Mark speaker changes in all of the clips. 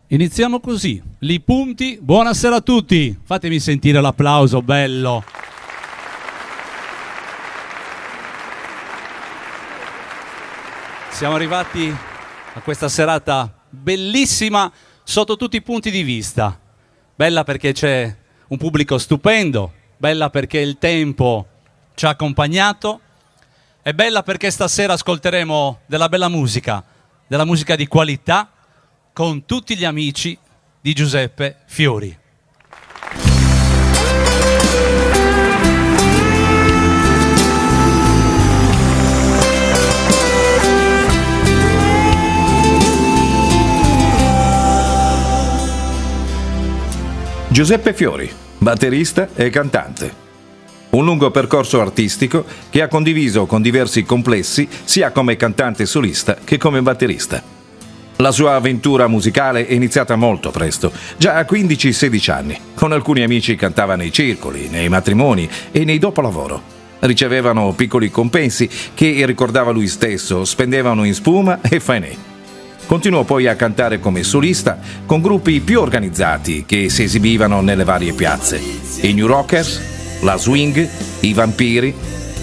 Speaker 1: Iniziamo così, li punti, buonasera a tutti, fatemi sentire l'applauso bello. Siamo arrivati a questa serata bellissima sotto tutti i punti di vista. Bella perché c'è un pubblico stupendo, bella perché il tempo ci ha accompagnato, e bella perché stasera ascolteremo della bella musica di qualità, con tutti gli amici di Giuseppe Fiori.
Speaker 2: Giuseppe Fiori, batterista e cantante. Un lungo percorso artistico che ha condiviso con diversi complessi sia come cantante solista che come batterista. La sua avventura musicale è iniziata molto presto, già a 15-16 anni. Con alcuni amici cantava nei circoli, nei matrimoni e nei dopolavoro. Ricevevano piccoli compensi che, ricordava lui stesso, spendevano in spuma e faenè. Continuò poi a cantare come solista con gruppi più organizzati che si esibivano nelle varie piazze. I New Rockers, la Swing, i Vampiri,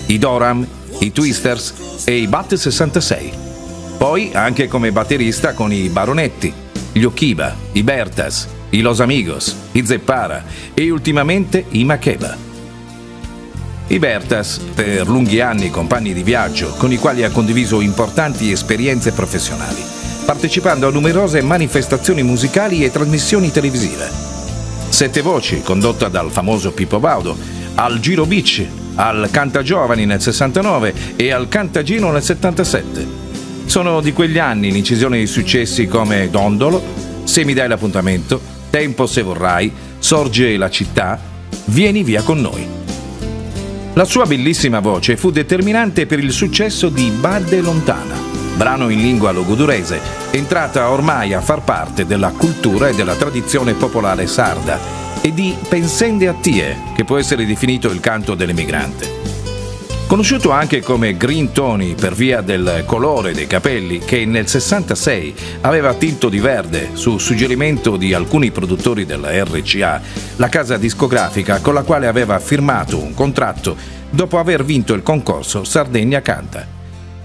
Speaker 2: i Doram, i Twisters e i Bat 66. Poi anche come batterista con i Baronetti, gli Okiba, i Bertas, i Los Amigos, i Zeppara e ultimamente i Makeba. I Bertas, per lunghi anni compagni di viaggio con i quali ha condiviso importanti esperienze professionali, partecipando a numerose manifestazioni musicali e trasmissioni televisive. Sette Voci, condotta dal famoso Pippo Baudo, al Giro Beach, al Canta Giovani nel 69 e al Cantagiro nel 77. Sono di quegli anni l'incisione di successi come Dondolo, Se mi dai l'appuntamento, Tempo se vorrai, Sorge la città, Vieni via con noi. La sua bellissima voce fu determinante per il successo di Badde lontana, brano in lingua logudurese, entrata ormai a far parte della cultura e della tradizione popolare sarda, e di Pensende a tie, che può essere definito il canto dell'emigrante. Conosciuto anche come Green Tony per via del colore dei capelli che nel 66 aveva tinto di verde su suggerimento di alcuni produttori della RCA, la casa discografica con la quale aveva firmato un contratto dopo aver vinto il concorso Sardegna Canta.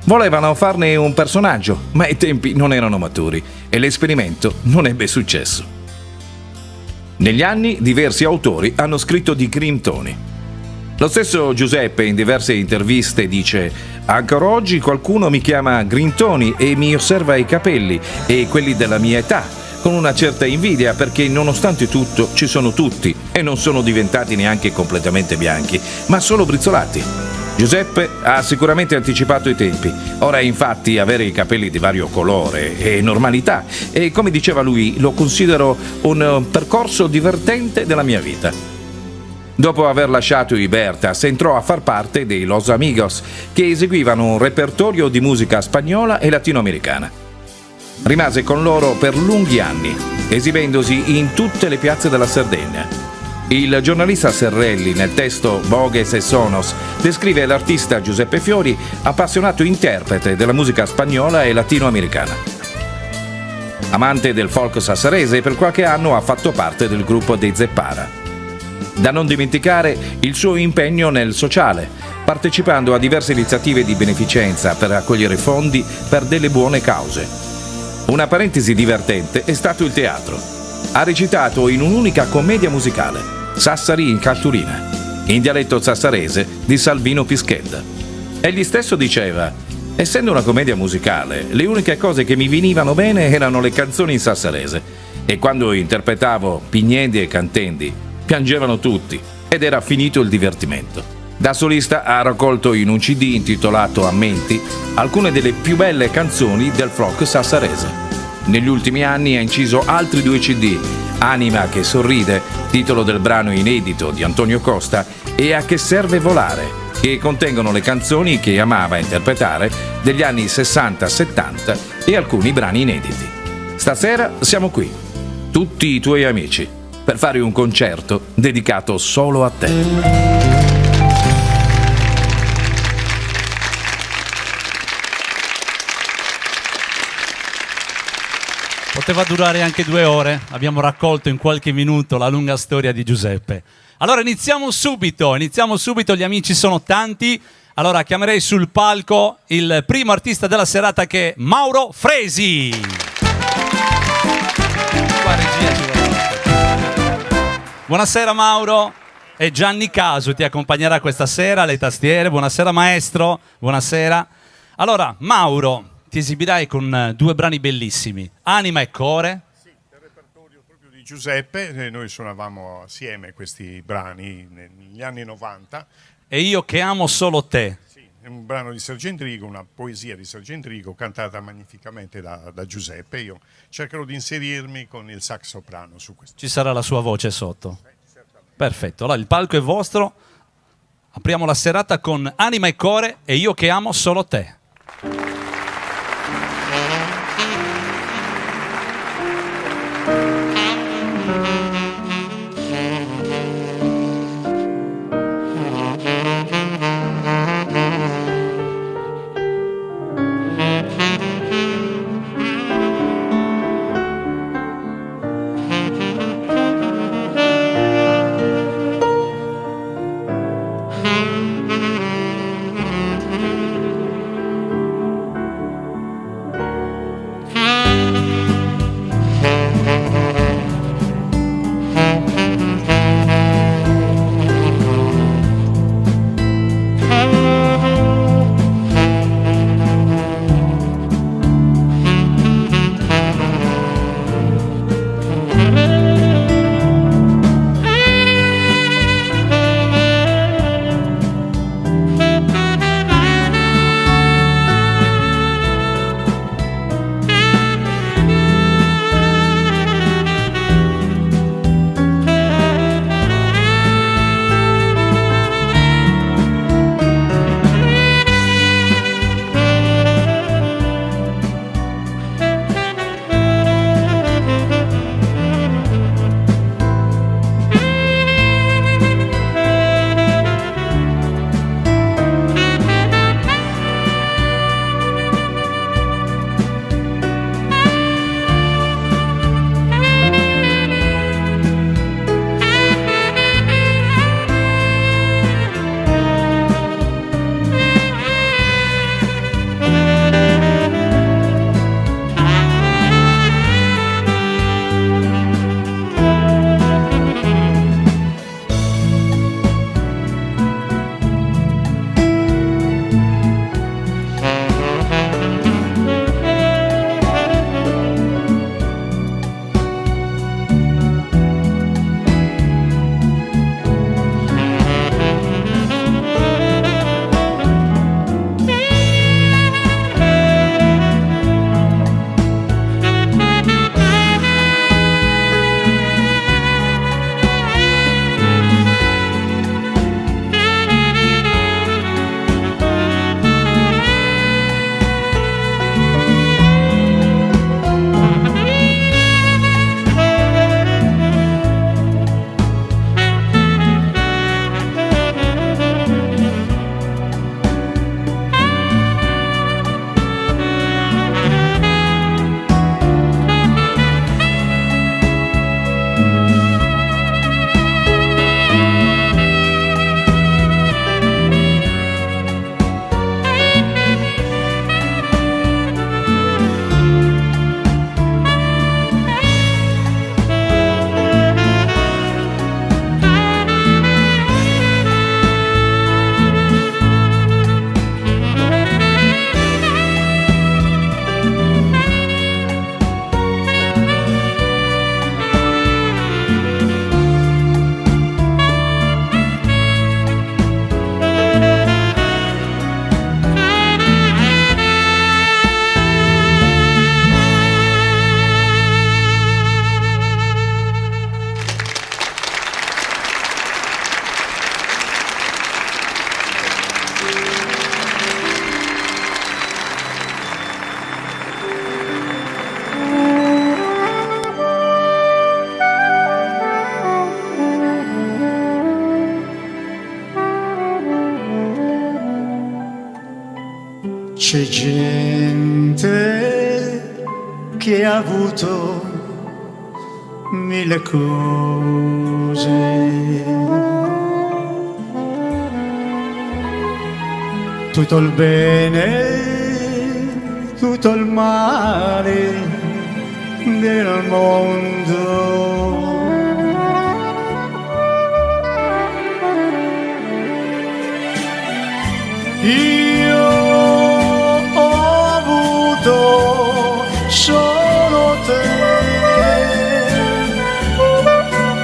Speaker 2: Volevano farne un personaggio, ma i tempi non erano maturi e l'esperimento non ebbe successo. Negli anni diversi autori hanno scritto di Green Tony. Lo stesso Giuseppe in diverse interviste dice: ancora oggi qualcuno mi chiama Green Tony e mi osserva i capelli e quelli della mia età con una certa invidia, perché nonostante tutto ci sono tutti e non sono diventati neanche completamente bianchi, ma solo brizzolati. Giuseppe ha sicuramente anticipato i tempi. Ora infatti avere i capelli di vario colore è normalità e, come diceva lui, lo considero un percorso divertente della mia vita. Dopo aver lasciato i Bertas, entrò a far parte dei Los Amigos, che eseguivano un repertorio di musica spagnola e latinoamericana. Rimase con loro per lunghi anni, esibendosi in tutte le piazze della Sardegna. Il giornalista Serrelli, nel testo Bogues e Sonos, descrive l'artista Giuseppe Fiori appassionato interprete della musica spagnola e latinoamericana. Amante del folk sassarese, per qualche anno ha fatto parte del gruppo dei Zeppara. Da non dimenticare il suo impegno nel sociale, partecipando a diverse iniziative di beneficenza per raccogliere fondi per delle buone cause. Una parentesi divertente è stato il teatro. Ha recitato in un'unica commedia musicale, Sassari in Cartolina, in dialetto sassarese di Salvino Pischedda. Egli stesso diceva: essendo una commedia musicale, le uniche cose che mi venivano bene erano le canzoni in sassarese, e quando interpretavo Pignendi e Cantendi piangevano tutti ed era finito il divertimento. Da solista ha raccolto in un CD intitolato Ammenti alcune delle più belle canzoni del folk sassarese. Negli ultimi anni ha inciso altri 2 CD, Anima che sorride, titolo del brano inedito di Antonio Costa, e A che serve volare, che contengono le canzoni che amava interpretare degli anni 60-70 e alcuni brani inediti. Stasera siamo qui, tutti i tuoi amici, per fare un concerto dedicato solo a te.
Speaker 1: Poteva durare anche 2 ore, abbiamo raccolto in qualche minuto la lunga storia di Giuseppe. Allora iniziamo subito, gli amici sono tanti. Allora chiamerei sul palco il primo artista della serata che è Mauro Fresi. Qua regia ci vuole. Buonasera Mauro, e Gianni Casu ti accompagnerà questa sera alle tastiere. Buonasera maestro, buonasera. Allora Mauro, ti esibirai con 2 brani bellissimi, Anima e Core.
Speaker 3: Sì, del repertorio proprio di Giuseppe, noi suonavamo assieme questi brani negli anni 90.
Speaker 1: E Io che amo solo te.
Speaker 3: Sì, è un brano di Sargentrigo, una poesia di Sargentrigo cantata magnificamente da Giuseppe. Io cercherò di inserirmi con il sax soprano su questo.
Speaker 1: Ci sarà la sua voce sotto. Perfetto, allora il palco è vostro. Apriamo la serata con Anima e Core e Io che amo solo te.
Speaker 4: C'è gente che ha avuto mille cose. Tutto il bene, tutto il male del mondo. Io ho avuto solo te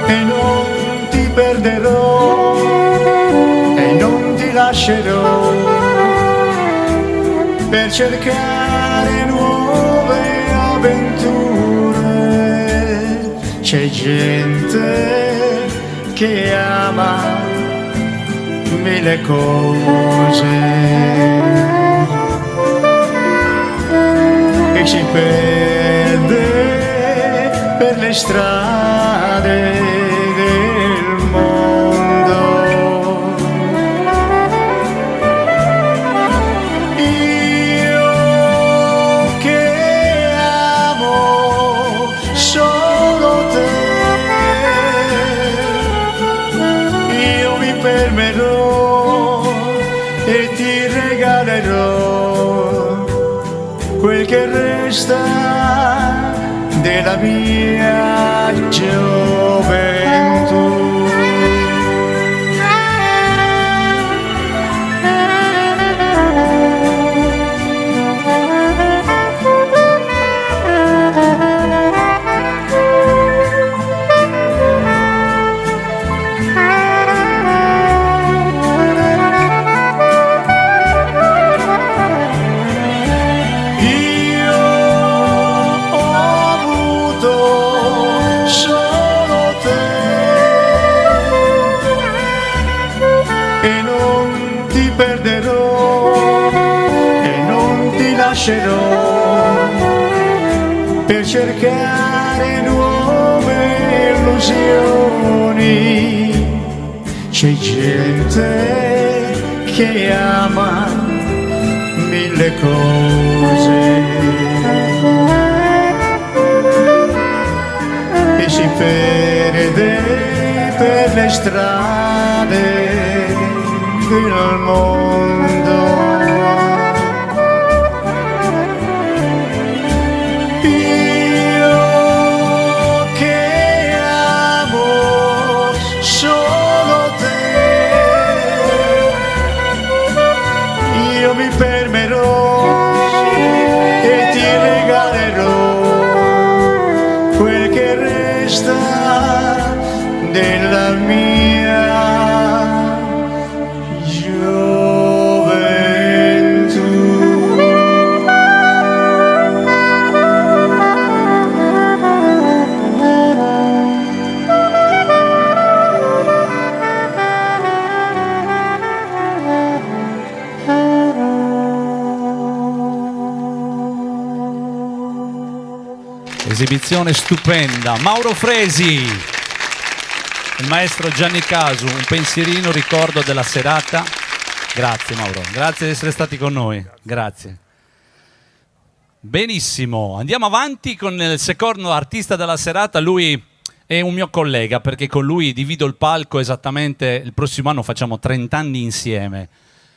Speaker 4: e non ti perderò e non ti lascerò per cercare nuove avventure. C'è gente che ama mille cose e si perde per le strade del mondo. Io che amo solo te, io mi fermerò e ti regalerò quel che resta della mia gioventù. Per cercare nuove illusioni. C'è gente che ama mille cose e si perde per le strade del mondo. Mi fermerò e ti regalerò quel che resta della mia gioventù.
Speaker 1: Esibizione stupenda. Mauro Fresi, il maestro Gianni Casu, un pensierino ricordo della serata. Grazie Mauro, grazie di essere stati con noi. Grazie. Benissimo, andiamo avanti con il secondo artista della serata. Lui è un mio collega perché con lui divido il palco esattamente, il prossimo anno facciamo 30 anni insieme.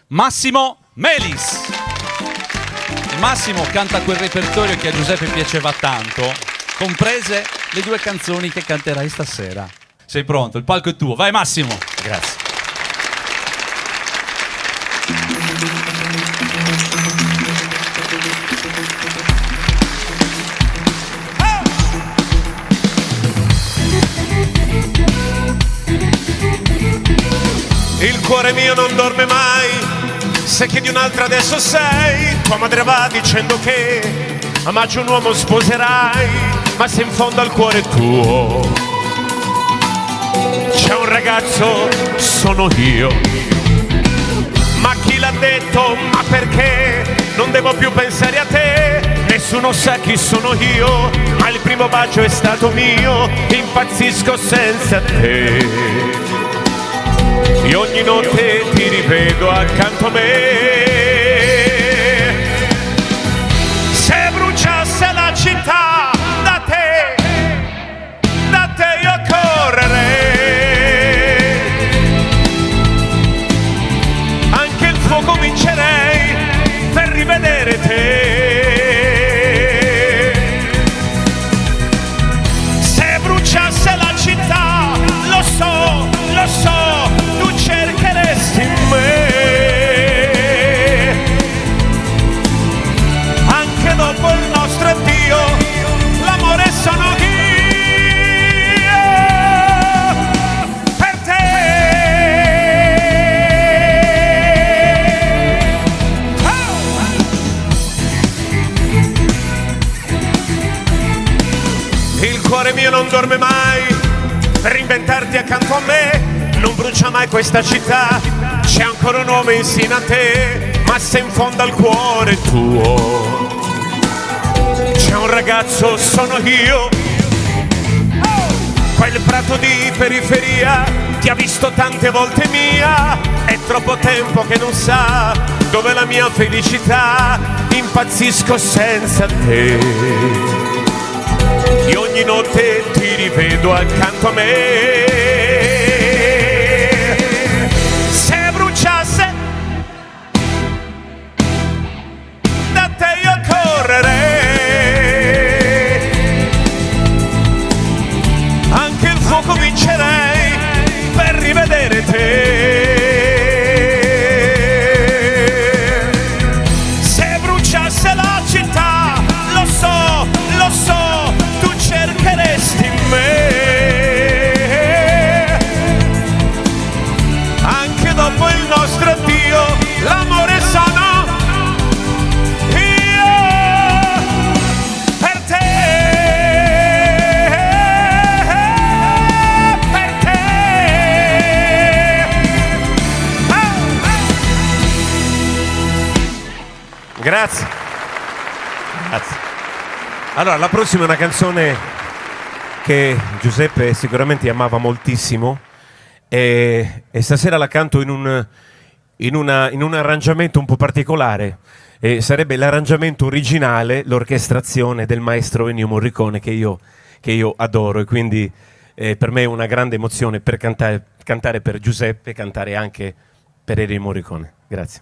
Speaker 1: Massimo Melis. Massimo canta quel repertorio che a Giuseppe piaceva tanto, comprese le due canzoni che canterai stasera. Sei pronto? Il palco è tuo. Vai Massimo. Grazie.
Speaker 5: Il cuore mio non dorme mai, se che di un'altra adesso sei. Tua madre va dicendo che a maggio un uomo sposerai, ma se in fondo al cuore tuo c'è un ragazzo, sono io. Ma chi l'ha detto? Ma perché? Non devo più pensare a te, nessuno sa chi sono io, ma il primo bacio è stato mio, impazzisco senza te. E ogni notte ti rivedo accanto a me. Se bruciasse la città da te non dorme mai per inventarti accanto a me, non brucia mai questa città, c'è ancora un uomo insieme a te, ma se in fondo al cuore tuo c'è un ragazzo, sono io. Quel prato di periferia ti ha visto tante volte mia, è troppo tempo che non sa dove la mia felicità, impazzisco senza te. E ogni notte ti rivedo accanto a me. Se bruciasse da te io correrei, anche il fuoco vincerei per rivedere te. Se bruciasse la città, lo so, tu cercheresti me. Anche dopo il nostro addio, l'amore sono io per te, per te. Grazie. Grazie. Allora, la prossima è una canzone che Giuseppe sicuramente amava moltissimo e stasera la canto in un arrangiamento un po' particolare. Sarebbe l'arrangiamento originale, l'orchestrazione del maestro Ennio Morricone che io adoro, e quindi per me è una grande emozione per cantare per Giuseppe, cantare anche per Ennio Morricone. Grazie.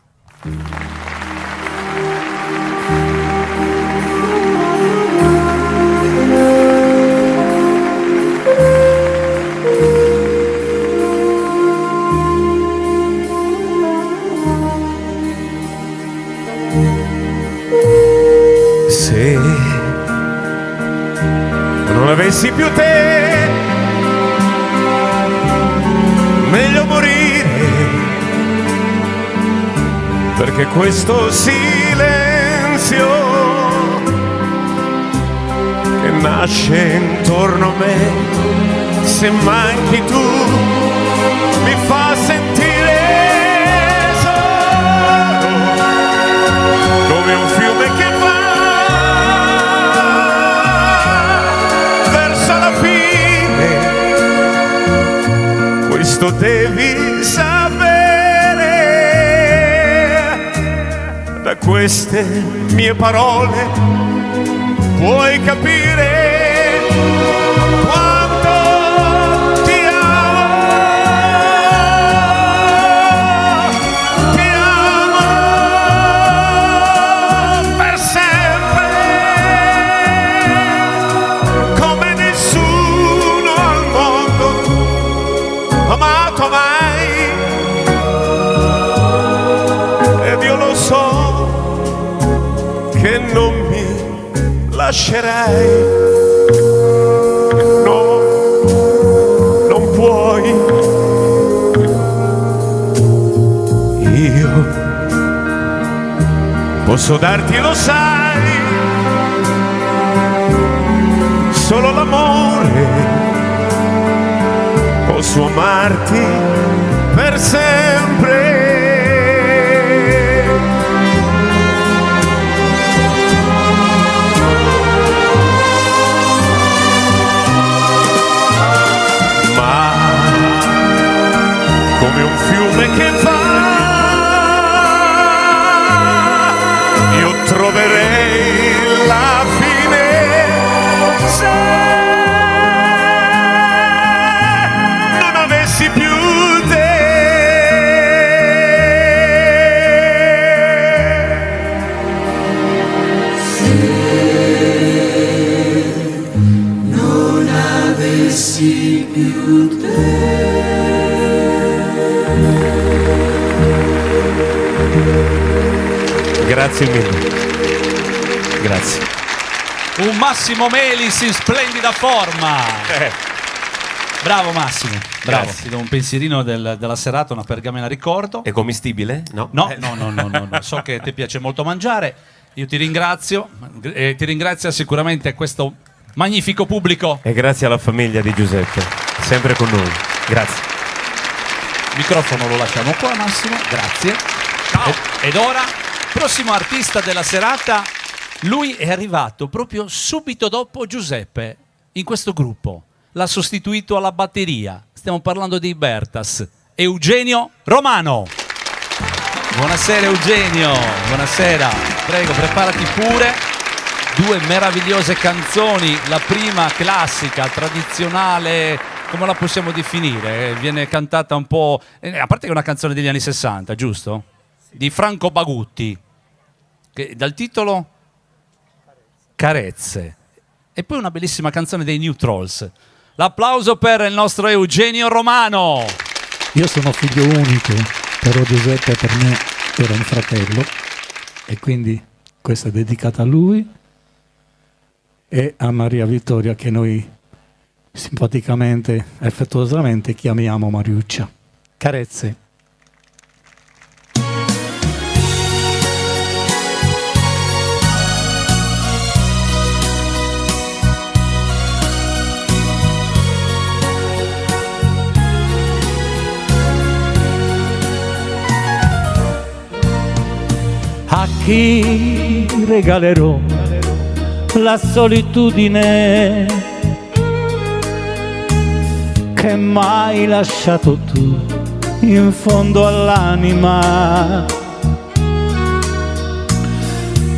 Speaker 5: Se non avessi più te, meglio morire, perché questo silenzio che nasce intorno a me, se manchi tu, mi fa sentire solo, come un fiume che va verso la fine. Questo devi sapere, da queste mie parole puoi capire quanto ti amo per sempre, come nessuno al mondo amato mai, ed io lo so che non mi lascerai, no, non puoi. Io posso darti, lo sai, solo l'amore, posso amarti per sempre. Come un fiume che va, io troverei la fine se non avessi più te.
Speaker 4: Se non avessi più te.
Speaker 5: Grazie mille. Grazie.
Speaker 1: Un Massimo Melis in splendida forma. Bravo Massimo, bravo.
Speaker 5: Grazie.
Speaker 1: Ti do un pensierino della serata, una pergamena ricordo.
Speaker 5: È commestibile? No.
Speaker 1: No. So che ti piace molto mangiare. Io ti ringrazio e ti ringrazia sicuramente questo magnifico pubblico.
Speaker 5: E grazie alla famiglia di Giuseppe, sempre con noi. Grazie.
Speaker 1: Il microfono lo lasciamo qua, Massimo, grazie. Ciao. Ed ora, prossimo artista della serata, lui è arrivato proprio subito dopo Giuseppe in questo gruppo. L'ha sostituito alla batteria. Stiamo parlando di Bertas. Eugenio Romano. Buonasera Eugenio, buonasera. Prego, preparati pure. Due meravigliose canzoni. La prima classica, tradizionale, come la possiamo definire? Viene cantata un po'... a parte che è una canzone degli anni 60, giusto? Di Franco Bagutti. Che, dal titolo? Carezze. E poi una bellissima canzone dei New Trolls. L'applauso per il nostro Eugenio Romano.
Speaker 6: Io sono figlio unico, però Giuseppe per me era un fratello e quindi questa è dedicata a lui e a Maria Vittoria, che noi simpaticamente, affettuosamente chiamiamo Mariuccia. Carezze.
Speaker 7: A chi regalerò la solitudine che m'hai lasciato tu in fondo all'anima?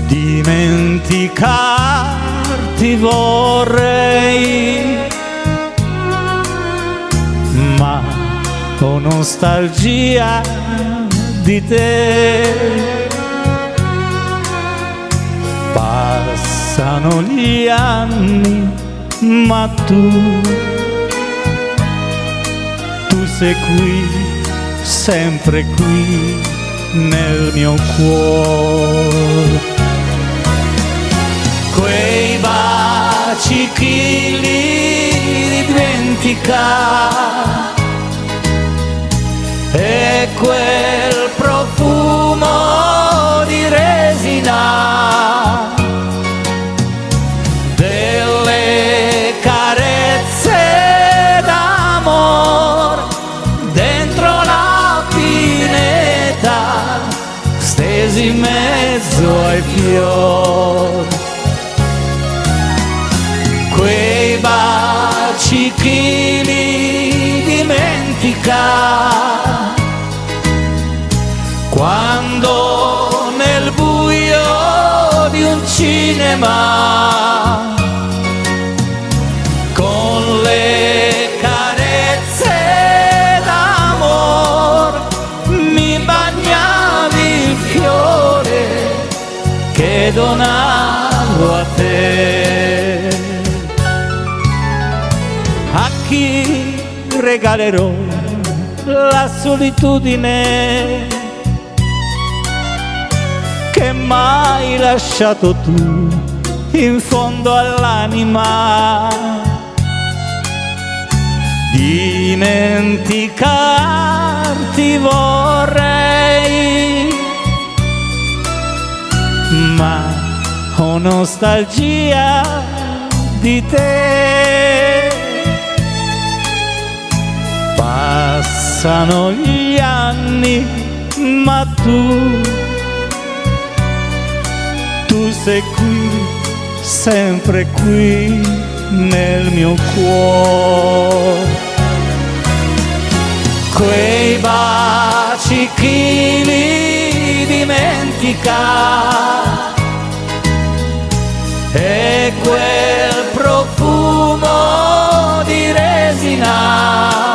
Speaker 7: Dimenticarti vorrei, ma ho nostalgia di te. Passano gli anni, ma tu sei qui, sempre qui nel mio cuore. Quei baci chi li dimentica e quel profumo di resina delle carezze d'amor dentro la pineta stesi in mezzo ai fiori. Quei baci chi li dimentica quando nel buio di un cinema con le carezze d'amor mi bagnavi il fiore che donavo a te. A chi regalerò la solitudine che m'hai lasciato tu in fondo all'anima? Dimenticarti vorrei, ma ho nostalgia di te. Passano gli anni, ma tu sei qui, sempre qui nel mio cuore. Quei baci chi li dimentica e quel profumo di resina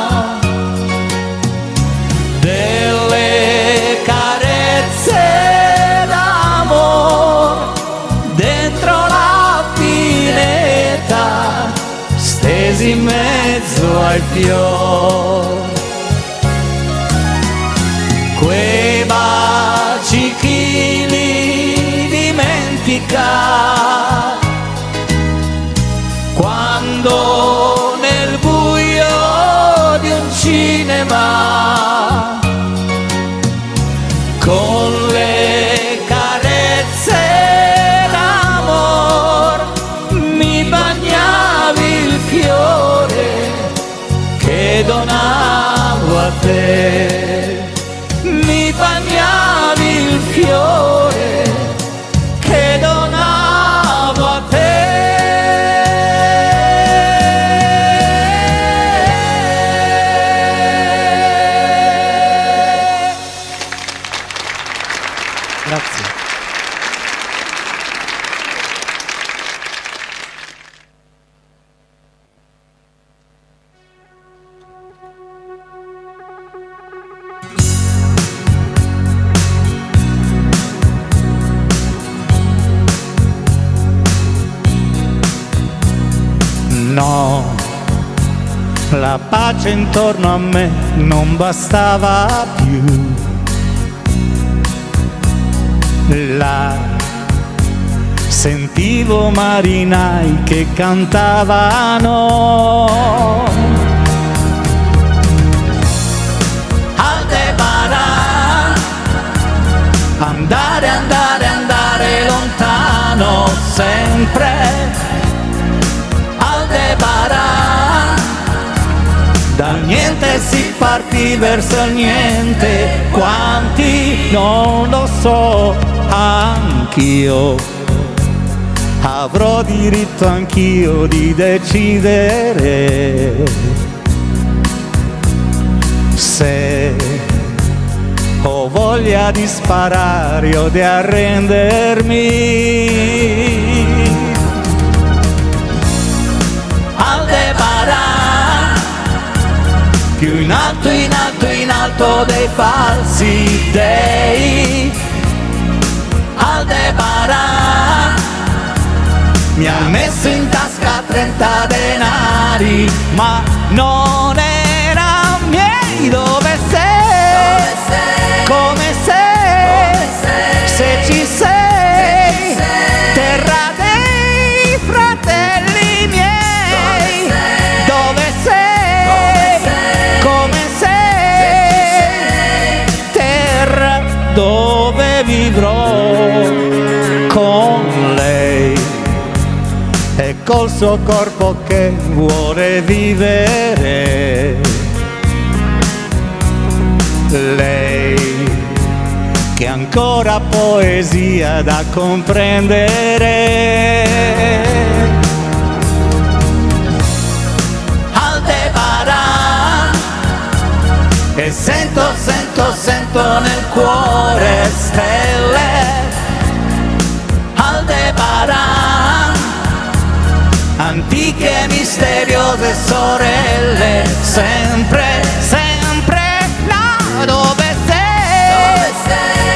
Speaker 7: delle carezze d'amor dentro la pineta stesi in mezzo ai fiori. Quei baci chi li dimentica quando nel buio di un cinema con le carezze d'amor mi bagnavi donavo a te, mi bagnavi il fiore che donavo a te.
Speaker 6: Grazie.
Speaker 8: No, la pace intorno a me non bastava più. Là sentivo marinai che cantavano.
Speaker 7: Aldebaran, andare, andare, andare lontano sempre. Aldebaran, dal niente si partì verso il niente. Quanti non lo so, anch'io avrò diritto anch'io di decidere se ho voglia di sparare o di arrendermi. Aldebaran, più in alto, in alto, in alto dei falsi dei. Aldebaran, mi ha messo in tasca 30 denari, ma non erano miei. Dove sei? Come sei? Se ci sei, terra dei fratelli miei. Dove sei? Come sei? Terra dove vivrò con lei e col suo corpo che vuole vivere. Lei che ancora poesia da comprendere. Aldebaran, e sento, sento, sento nel cuore stelle. Aldebaran, antiche misteriose sorelle, sempre, sempre là dove sei,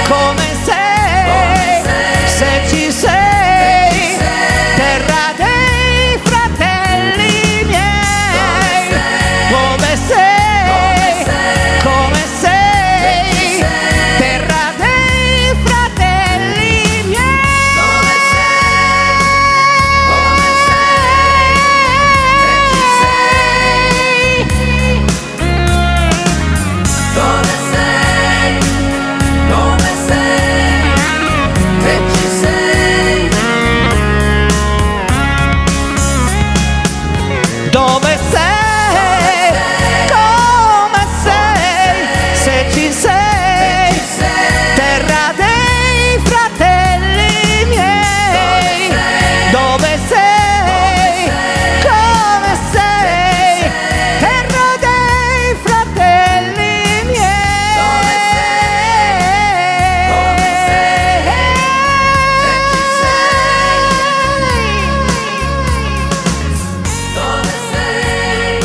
Speaker 7: come sei, se ci sei, terra dei fratelli miei. Dove sei, come sei, terra dei fratelli miei. Dove sei, come sei, se ci sei. Dove sei, come sei, se ci sei, terra dei fratelli miei. Dove sei, come sei, terra dei fratelli miei. Dove sei, come sei, se ci sei. Dove sei,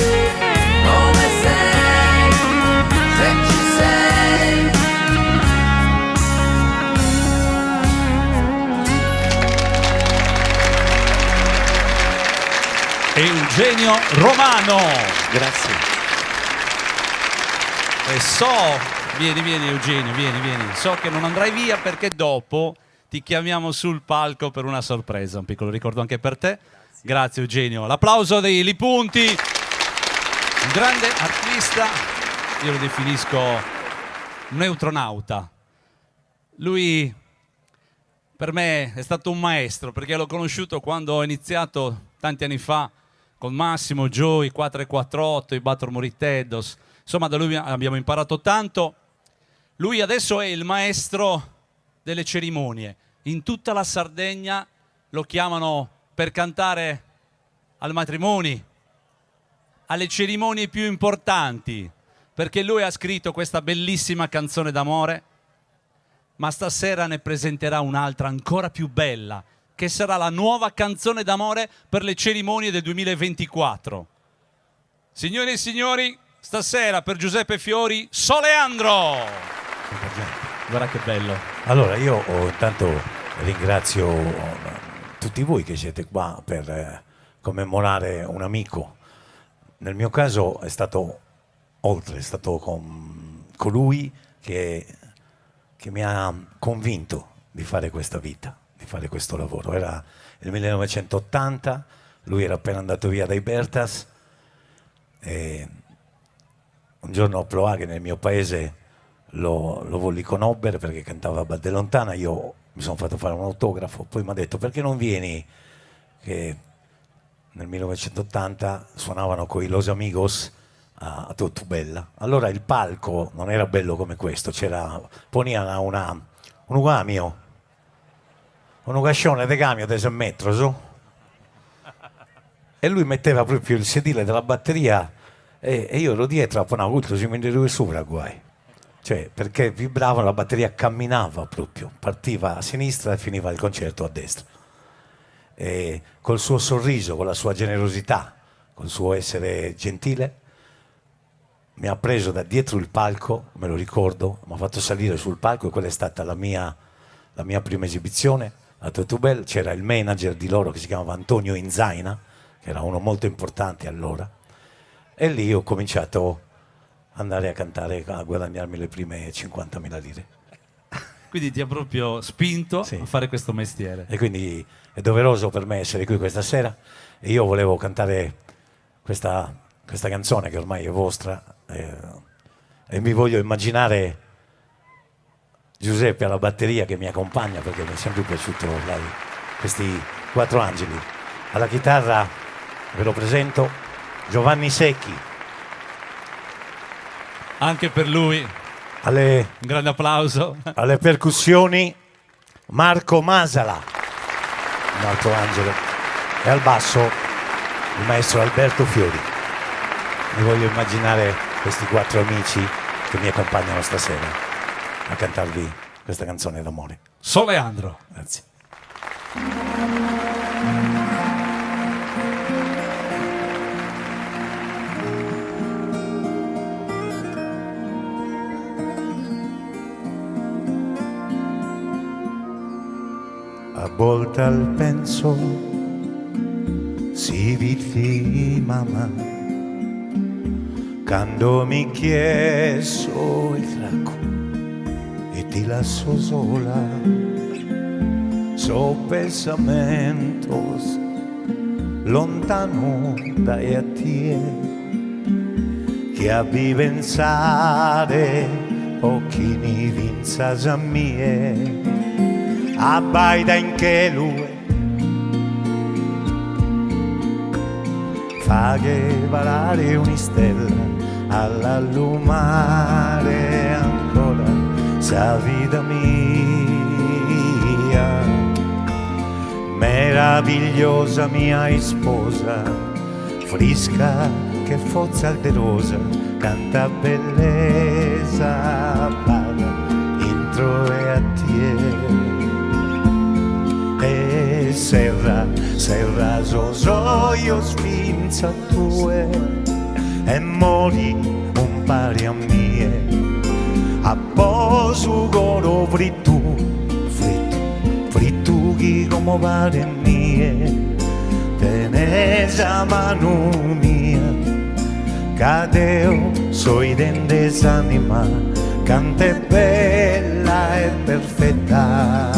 Speaker 7: come sei, se ci sei.
Speaker 1: Eugenio Romano.
Speaker 5: Grazie.
Speaker 1: E vieni Eugenio, vieni. So che non andrai via perché dopo ti chiamiamo sul palco per una sorpresa, un piccolo ricordo anche per te. Grazie Eugenio. L'applauso dei Lipunti, un grande artista, io lo definisco un neutronauta. Lui per me è stato un maestro perché l'ho conosciuto quando ho iniziato tanti anni fa con Massimo, Joe, i 448, i Bator Moriteddos. Insomma, da lui abbiamo imparato tanto. Lui adesso è il maestro delle cerimonie. In tutta la Sardegna lo chiamano per cantare al matrimoni, alle cerimonie più importanti, perché lui ha scritto questa bellissima canzone d'amore, ma stasera ne presenterà un'altra ancora più bella, che sarà la nuova canzone d'amore per le cerimonie del 2024. Signore e signori, stasera per Giuseppe Fiori, Soleandro! Guarda che bello.
Speaker 9: Allora io intanto ringrazio tutti voi che siete qua per commemorare un amico. Nel mio caso è stato oltre, è stato con colui che mi ha convinto di fare questa vita, di fare questo lavoro. Era il 1980, lui era appena andato via dai Bertas e un giorno a Ploaghe, nel mio paese, lo volli conobere perché cantava a Badde Lontana. Io mi sono fatto fare un autografo, poi mi ha detto perché non vieni, che nel 1980 suonavano con i Los Amigos a Tortubella. Allora il palco non era bello come questo, poneva un ugamio, un ugascione di cambio di 6 metri su, e lui metteva proprio il sedile della batteria e io ero dietro a ponavo tutto, si metteva sopra guai. Cioè, perché vibrava, la batteria camminava proprio, partiva a sinistra e finiva il concerto a destra. E col suo sorriso, con la sua generosità, col suo essere gentile, mi ha preso da dietro il palco, me lo ricordo, mi ha fatto salire sul palco e quella è stata la mia prima esibizione a Tortubel. C'era il manager di loro che si chiamava Antonio Inzaina, che era uno molto importante allora, e lì ho cominciato ad andare a cantare, a guadagnarmi le prime 50.000 lire.
Speaker 1: Quindi ti ha proprio spinto a fare questo mestiere.
Speaker 9: E quindi è doveroso per me essere qui questa sera e io volevo cantare questa canzone che ormai è vostra e mi voglio immaginare Giuseppe alla batteria che mi accompagna, perché mi è sempre piaciuto questi 4 angeli. Alla chitarra ve lo presento Giovanni Secchi.
Speaker 1: Anche per lui
Speaker 9: un
Speaker 1: grande applauso.
Speaker 9: Alle percussioni Marco Masala, un altro angelo, e al basso il maestro Alberto Fiori. Mi voglio immaginare questi 4 amici che mi accompagnano stasera a cantarvi questa canzone d'amore.
Speaker 1: Soleandro.
Speaker 9: Grazie. A volte al penso si vidi mamma quando mi chiesto il tracco e ti lascio sola, so pensamentos lontano dai a te che a pensare pochi ni vinzas a mie abbaida in che lui fa che valare un'istella alla lumare ancora sa vita mia, meravigliosa mia sposa, fresca che forza alderosa, canta bellezza, bada intro e a te, e serra io spinza tue e mori un pari a mie a posu goro frittu chi come pare mie tenesa mano mia cadeo soi dendes anima cante bella e perfetta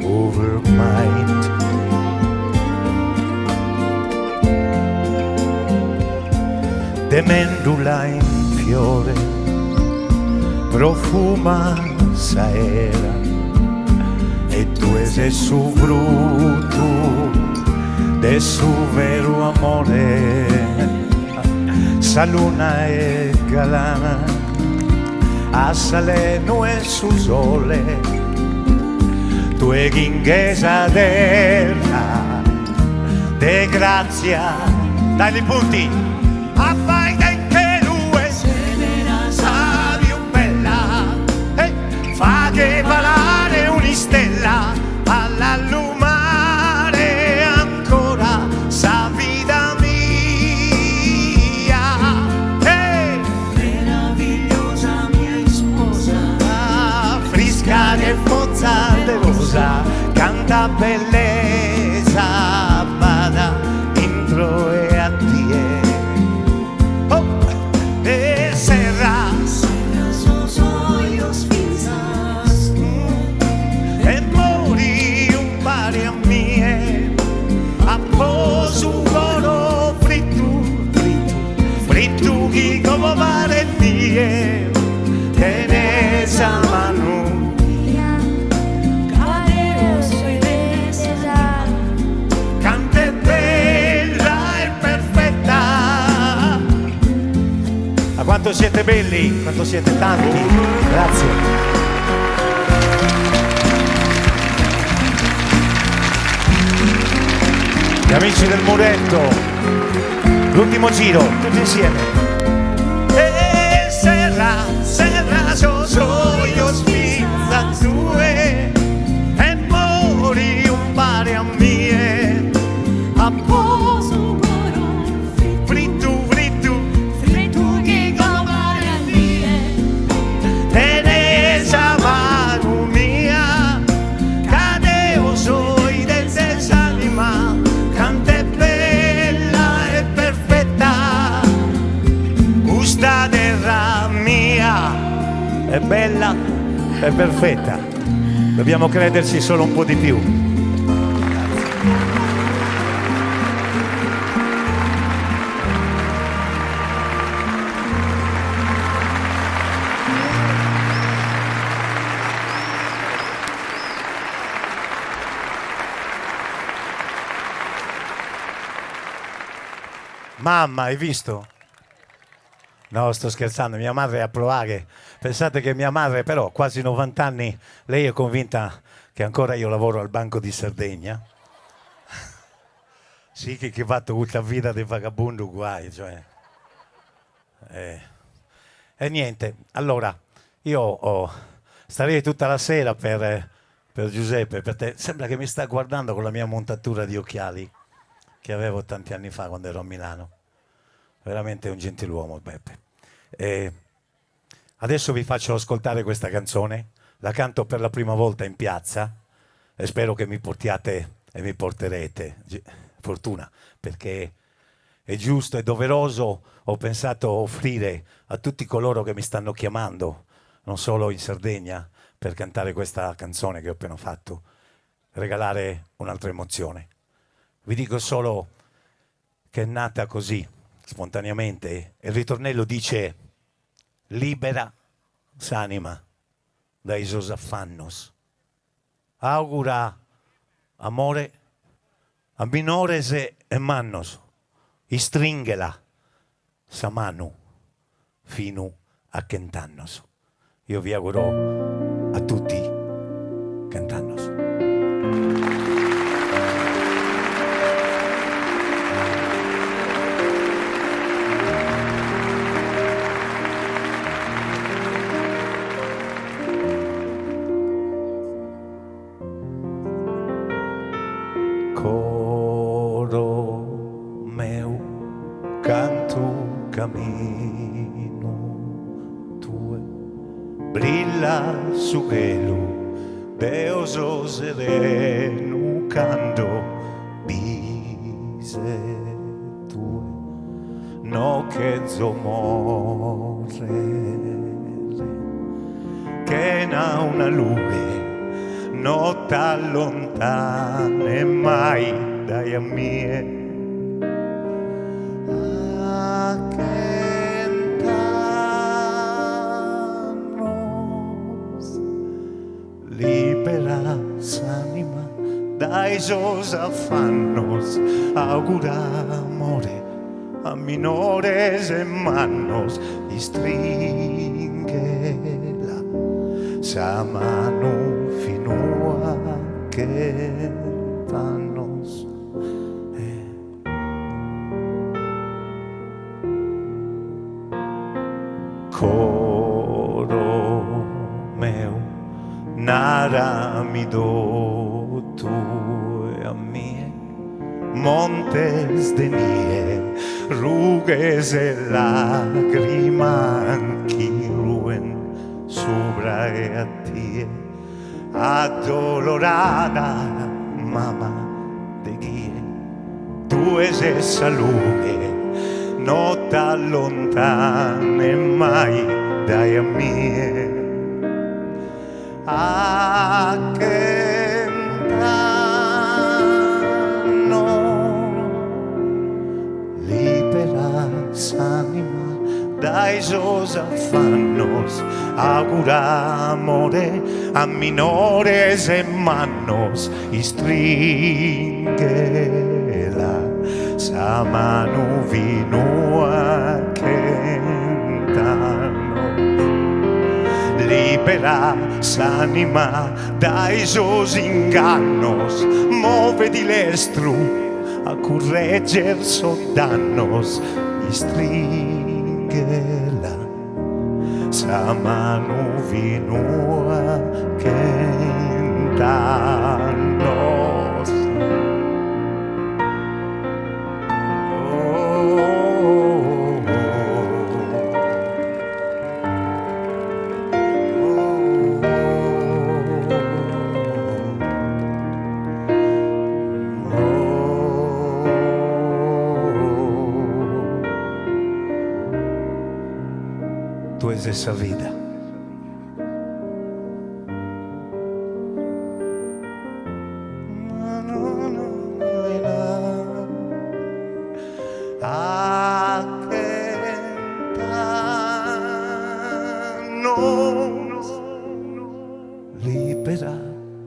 Speaker 9: over mind. De mendula in fiore profuma saera e tu sei su brutto del suo vero amore, sa luna e galana, a saleno e sul sole, tu e inghesa terra, de grazia, dai i punti, a fai da interue, sa più bella, fa che valare un'istella, alla lumare ancora, sa vita mia,
Speaker 4: meravigliosa mia sposa,
Speaker 9: frisca che forza de rosa, canta bellezza, bada intro e a tie, oh, e serra,
Speaker 4: sus ojos fijas,
Speaker 9: e mori un pari a mie, a posu coro frittu, frittu chi come pare mie, tenesa manu. Cante bella e perfetta. Ma quanto siete belli, quanto siete tanti. Grazie. Gli amici del muretto, l'ultimo giro, tutti insieme. E serra, serra, io spizza tue, e mori un pare a mie, a poso coro, frittu,
Speaker 4: che comare a mie,
Speaker 9: tenesa mano mia, cadeo soi del desanima, cante bella e perfetta, gusta terra mia, è bella e perfetta, dobbiamo crederci solo un po' di più. Mamma, hai visto? No, sto scherzando, mia madre è a provare. Pensate che mia madre, però, quasi 90 anni, lei è convinta che ancora io lavoro al Banco di Sardegna. Sì, che ha fatto tutta la vita di vagabondo guai, cioè. E niente, allora, io starei tutta la sera per Giuseppe, per te. Sembra che mi sta guardando con la mia montatura di occhiali che avevo tanti anni fa quando ero a Milano. Veramente un gentiluomo Beppe. E adesso vi faccio ascoltare questa canzone, la canto per la prima volta in piazza e spero che mi portiate e mi porterete fortuna, perché è giusto e doveroso, ho pensato offrire a tutti coloro che mi stanno chiamando, non solo in Sardegna, per cantare questa canzone che ho appena fatto, regalare un'altra emozione. Vi dico solo che è nata così, spontaneamente. Il ritornello dice: libera s'anima dai sosaffannos, augura amore a minores e mannos, istringela sa manu fino a cent'annos. Io vi auguro a tutti cantannos. Coro meu, canto cammino tue, brilla su gelo, Deoso sereno, canto bise tue, no che zomorre, che na una luce, no t'allontane mai dai a mie. A cantarnos, libera s'anima dai sosaffannos,
Speaker 8: manos, augura amore a minores hermanos y stringela sa mano fino a che fannos. Coro meu, nara mi do tu a mie, montes de nie, rugues e lacriman chiruen sobra e a tie, addolorada mamma de guie, tu es esa luce, no te allontane mai dai a mie. A che no libera s'anima dai sos affannos, augura amore a minores hermanos y stringela sa mano vino a cantano. Libera s'anima dai sos ingannos, move di lestru a corregger so dannos, y stringela sa mano vino a cantarnos. Tú es esa vida. Libera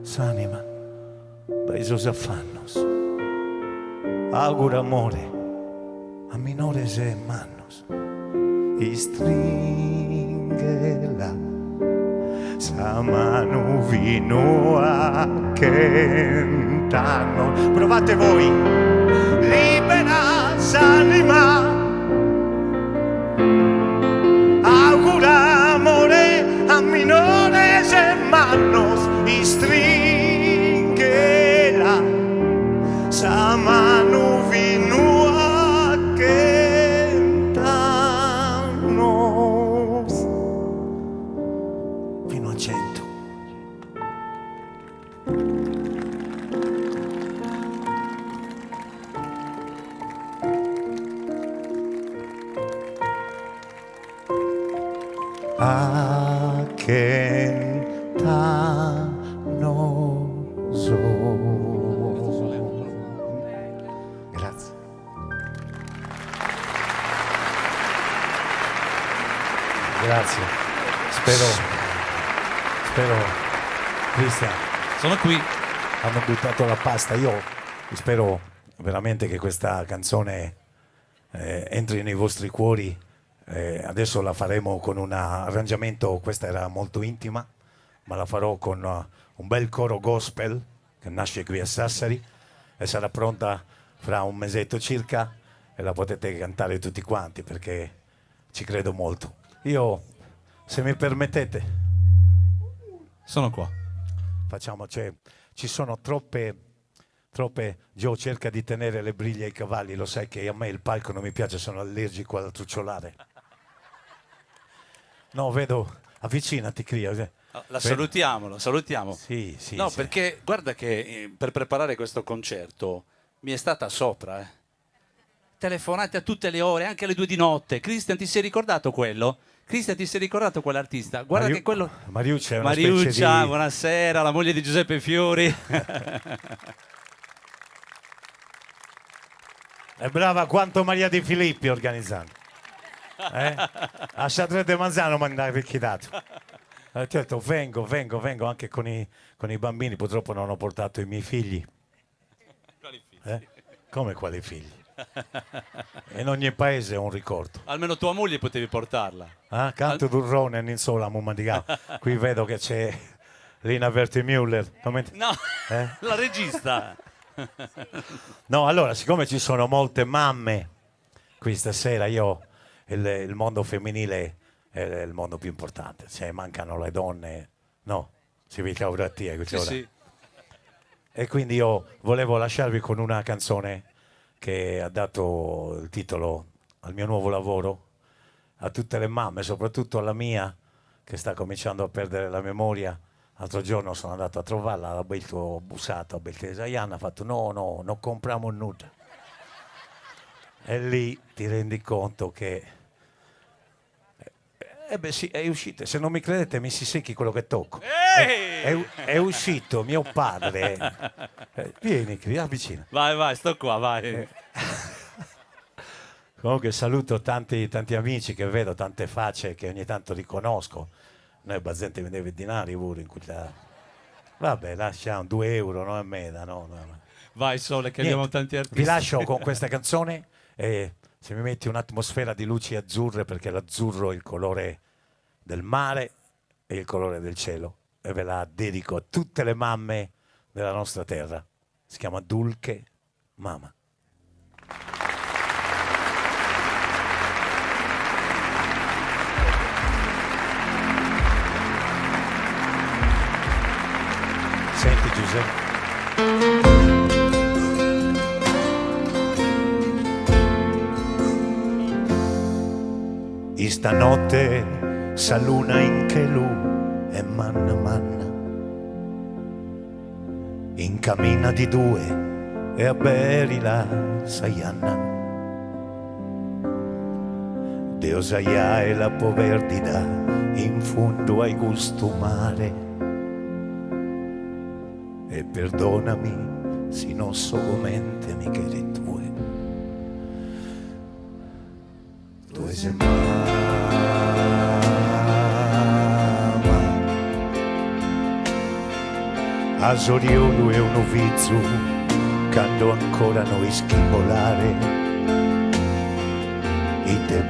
Speaker 8: s'anima dai suoi affannos, augura amore a minores hermanos y stringela sa mano vino a cantano. Provate voi. Libera s'anima, augura amore a minores hermanos y stringela sa mano vino a cantarnos. Fino a 100. A Kentanoso. Grazie. Grazie. Spero, Cristian,
Speaker 1: Sono qui.
Speaker 9: hanno buttato la pasta. Io spero veramente che questa canzone entri nei vostri cuori. Adesso la faremo con un arrangiamento, questa era molto intima, ma la farò con un bel coro gospel che nasce qui a Sassari e sarà pronta fra un mesetto circa e la potete cantare tutti quanti perché ci credo molto. Io, se mi permettete,
Speaker 1: Sono qua.
Speaker 9: facciamo, ci sono troppe, Joe cerca di tenere le briglie ai cavalli, lo sai che a me il palco non mi piace, sono allergico al trucciolare. No, vedo, avvicinati, Cria.
Speaker 1: La salutiamo, la salutiamo.
Speaker 9: Sì, sì.
Speaker 1: No,
Speaker 9: sì.
Speaker 1: perché guarda che per preparare questo concerto mi è stata sopra. Telefonate a tutte le ore, anche alle 2 di notte. Cristian, ti sei ricordato quello? Cristian, ti sei ricordato quell'artista? Guarda che quello...
Speaker 9: Mariuccia è una
Speaker 1: Mariuccia,
Speaker 9: specie di...
Speaker 1: buonasera, la moglie di Giuseppe Fiori.
Speaker 9: È brava quanto Maria Di Filippi organizzando. A Châtelet de Manzano mi hanno richidato. Ho detto vengo anche con i bambini, purtroppo non ho portato i miei figli. Come quali figli? In ogni paese è un ricordo.
Speaker 1: Almeno tua moglie potevi portarla.
Speaker 9: Ah, canto d'urrone non solo a Momandigao. Qui vedo che c'è Lina Wertmüller.
Speaker 1: No,
Speaker 9: Eh?
Speaker 1: la regista.
Speaker 9: No, allora, siccome ci sono molte mamme qui stasera, il mondo femminile è il mondo più importante. Cioè, mancano le donne. No, si vi cavra a te.
Speaker 1: Sì, sì.
Speaker 9: E quindi io volevo lasciarvi con una canzone che ha dato il titolo al mio nuovo lavoro, a tutte le mamme, soprattutto alla mia, che sta cominciando a perdere la memoria. L'altro giorno sono andato a trovarla, ho bussato, ho detto, Iana ha fatto no, non compriamo nulla. E lì ti rendi conto che... beh sì, è uscito, se non mi credete mi si secchi quello che tocco. È uscito mio padre. Vieni, avvicina.
Speaker 1: Vai, sto qua, vai.
Speaker 9: Comunque saluto tanti amici che vedo, tante facce che ogni tanto riconosco. Noi bazzente mi deve dinari pure in quella... Vabbè, lasciamo 2 euro, non è meda, no.
Speaker 1: Vai Sole, che
Speaker 9: Niente,
Speaker 1: abbiamo tanti artisti.
Speaker 9: vi lascio con questa canzone e se mi metti un'atmosfera di luci azzurre, perché l'azzurro è il colore del mare e il colore del cielo, e ve la dedico a tutte le mamme della nostra terra. Si chiama Dulce Mama. Senti Giuseppe. E stanotte s'alluna in che lu e manna in cammina di 2 e a beri la saianna Deus aia e la poverdida in fondo ai gusto mare e perdonami se non solamente mi chiedi tue sei a Soriolo è un ovizio quando ancora noi schimbolare e te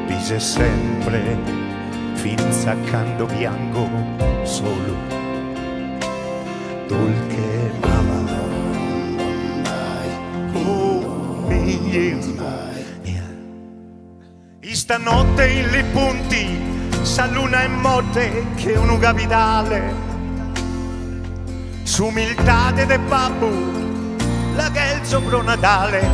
Speaker 9: Pise sempre finza quando bianco solo dolce mamma oh mia stanotte in le punti s'alluna in morte che un capitale s'umiltà de babbo la che è il sopra Natale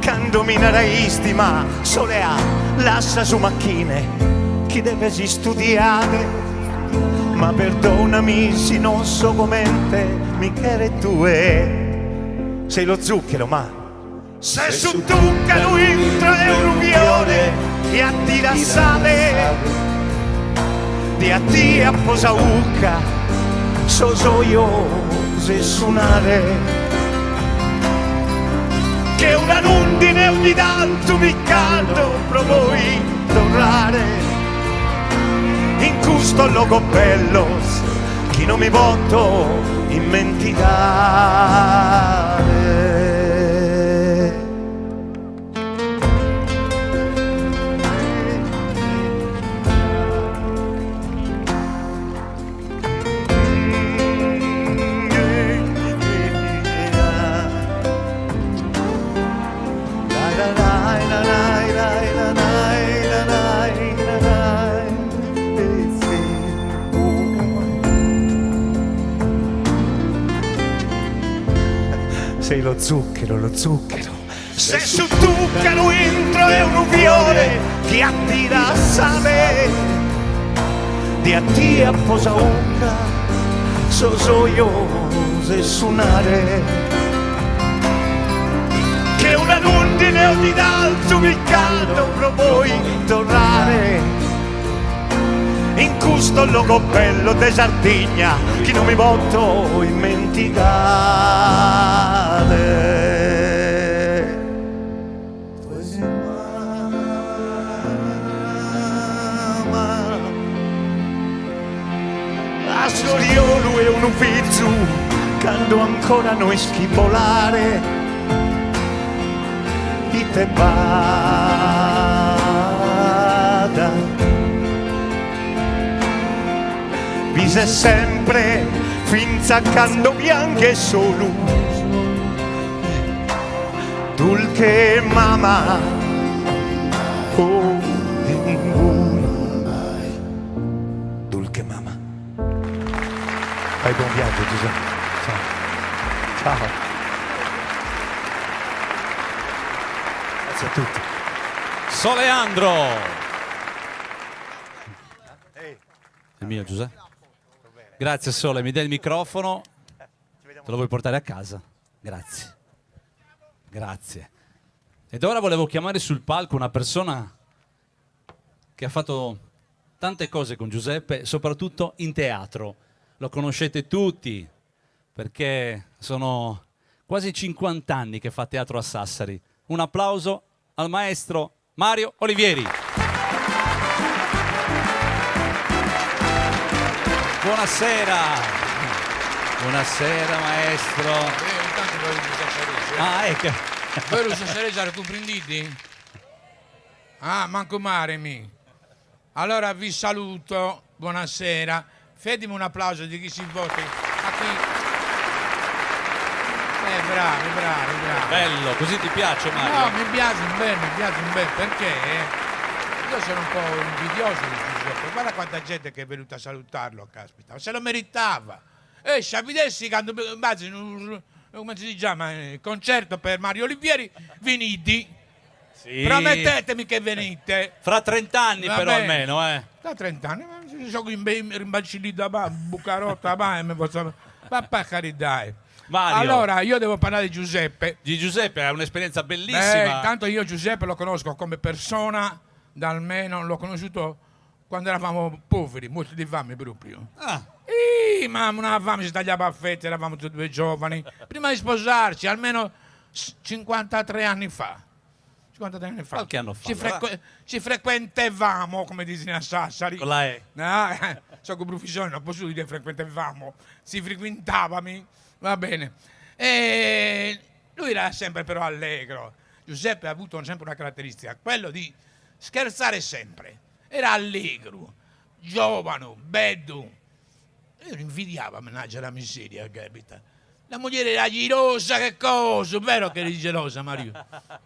Speaker 9: quando minaraisti ma sole a lascia su macchine chi deve si studiare ma perdonami se non so commente mi chiede tue sei lo zucchero ma se su tu che lui entra è un rubione e a ti la sale di a ti a posauca so io se suonare che una rondine ogni tanto mi canto pro voi tornare in questo logo bello chi non mi voto dimenticare sei lo zucchero se su tu che lo entro è un uvione che attira sale di a ti a posauca so io se suonare che una rondine ogni tanto mi canto pro voi tornare in questo logo bello de Sardegna chi non mi voto dimenticare
Speaker 8: un fizzu quando ancora noi schivolare di te vada. Vise sempre finza quando bianche solo dulce mamma oh dulce mamma. Fai buon viaggio Giuseppe. Ciao. Ciao. Grazie a tutti.
Speaker 1: Soleandro. Il mio Giuseppe. Grazie Sole, mi dai il microfono. Te lo vuoi portare a casa? Grazie. Grazie. Ed ora volevo chiamare sul palco una persona che ha fatto tante cose con Giuseppe, soprattutto in teatro. Lo conoscete tutti, perché sono quasi 50 anni che fa teatro a Sassari. Un applauso al maestro Mario Olivieri. Buonasera. Buonasera maestro.
Speaker 10: Intanto voi lo Sassarese.
Speaker 1: Ah, ecco.
Speaker 10: Voi lo Sassarese comprendete? Ah, manco mare mi. Allora vi saluto, buonasera. Fatemi un applauso di chi si vota. A chi? Bravi.
Speaker 1: Bello, così ti piace Mario?
Speaker 10: No, mi piace un bel, perché io sono un po' invidioso di Giuseppe. Guarda quanta gente che è venuta a salutarlo, caspita, se lo meritava. E sapessi quando come si chiama, concerto per Mario Olivieri, venite.
Speaker 1: Sì.
Speaker 10: Promettetemi che venite.
Speaker 1: Fra 30 anni
Speaker 10: Va
Speaker 1: però
Speaker 10: bene.
Speaker 1: almeno,
Speaker 10: Da 30 anni, sono rimbacillita, bucarotta, ma per carità.
Speaker 1: Mario.
Speaker 10: Allora, io devo parlare di Giuseppe.
Speaker 1: Di Giuseppe è un'esperienza bellissima.
Speaker 10: Tanto io Giuseppe lo conosco come persona, da almeno l'ho conosciuto quando eravamo poveri, molti di fame proprio.
Speaker 1: Ah.
Speaker 10: Ma una fame si tagliava a fette, eravamo tutti due giovani. Prima di sposarci, almeno 53 anni fa. 53 anni fa.
Speaker 1: Qualche anno fa.
Speaker 10: Ci frequentavamo, come dici a Sassari.
Speaker 1: Con la E.
Speaker 10: No, so con professione, non posso dire frequentavamo. Si frequentavami, va bene. E lui era sempre però allegro. Giuseppe ha avuto sempre una caratteristica, quello di scherzare sempre. Era allegro, giovane, bello. Io lo invidiavo, mannaggia la miseria, capita. La moglie era gelosa, che cosa? Vero che eri gelosa, Mario?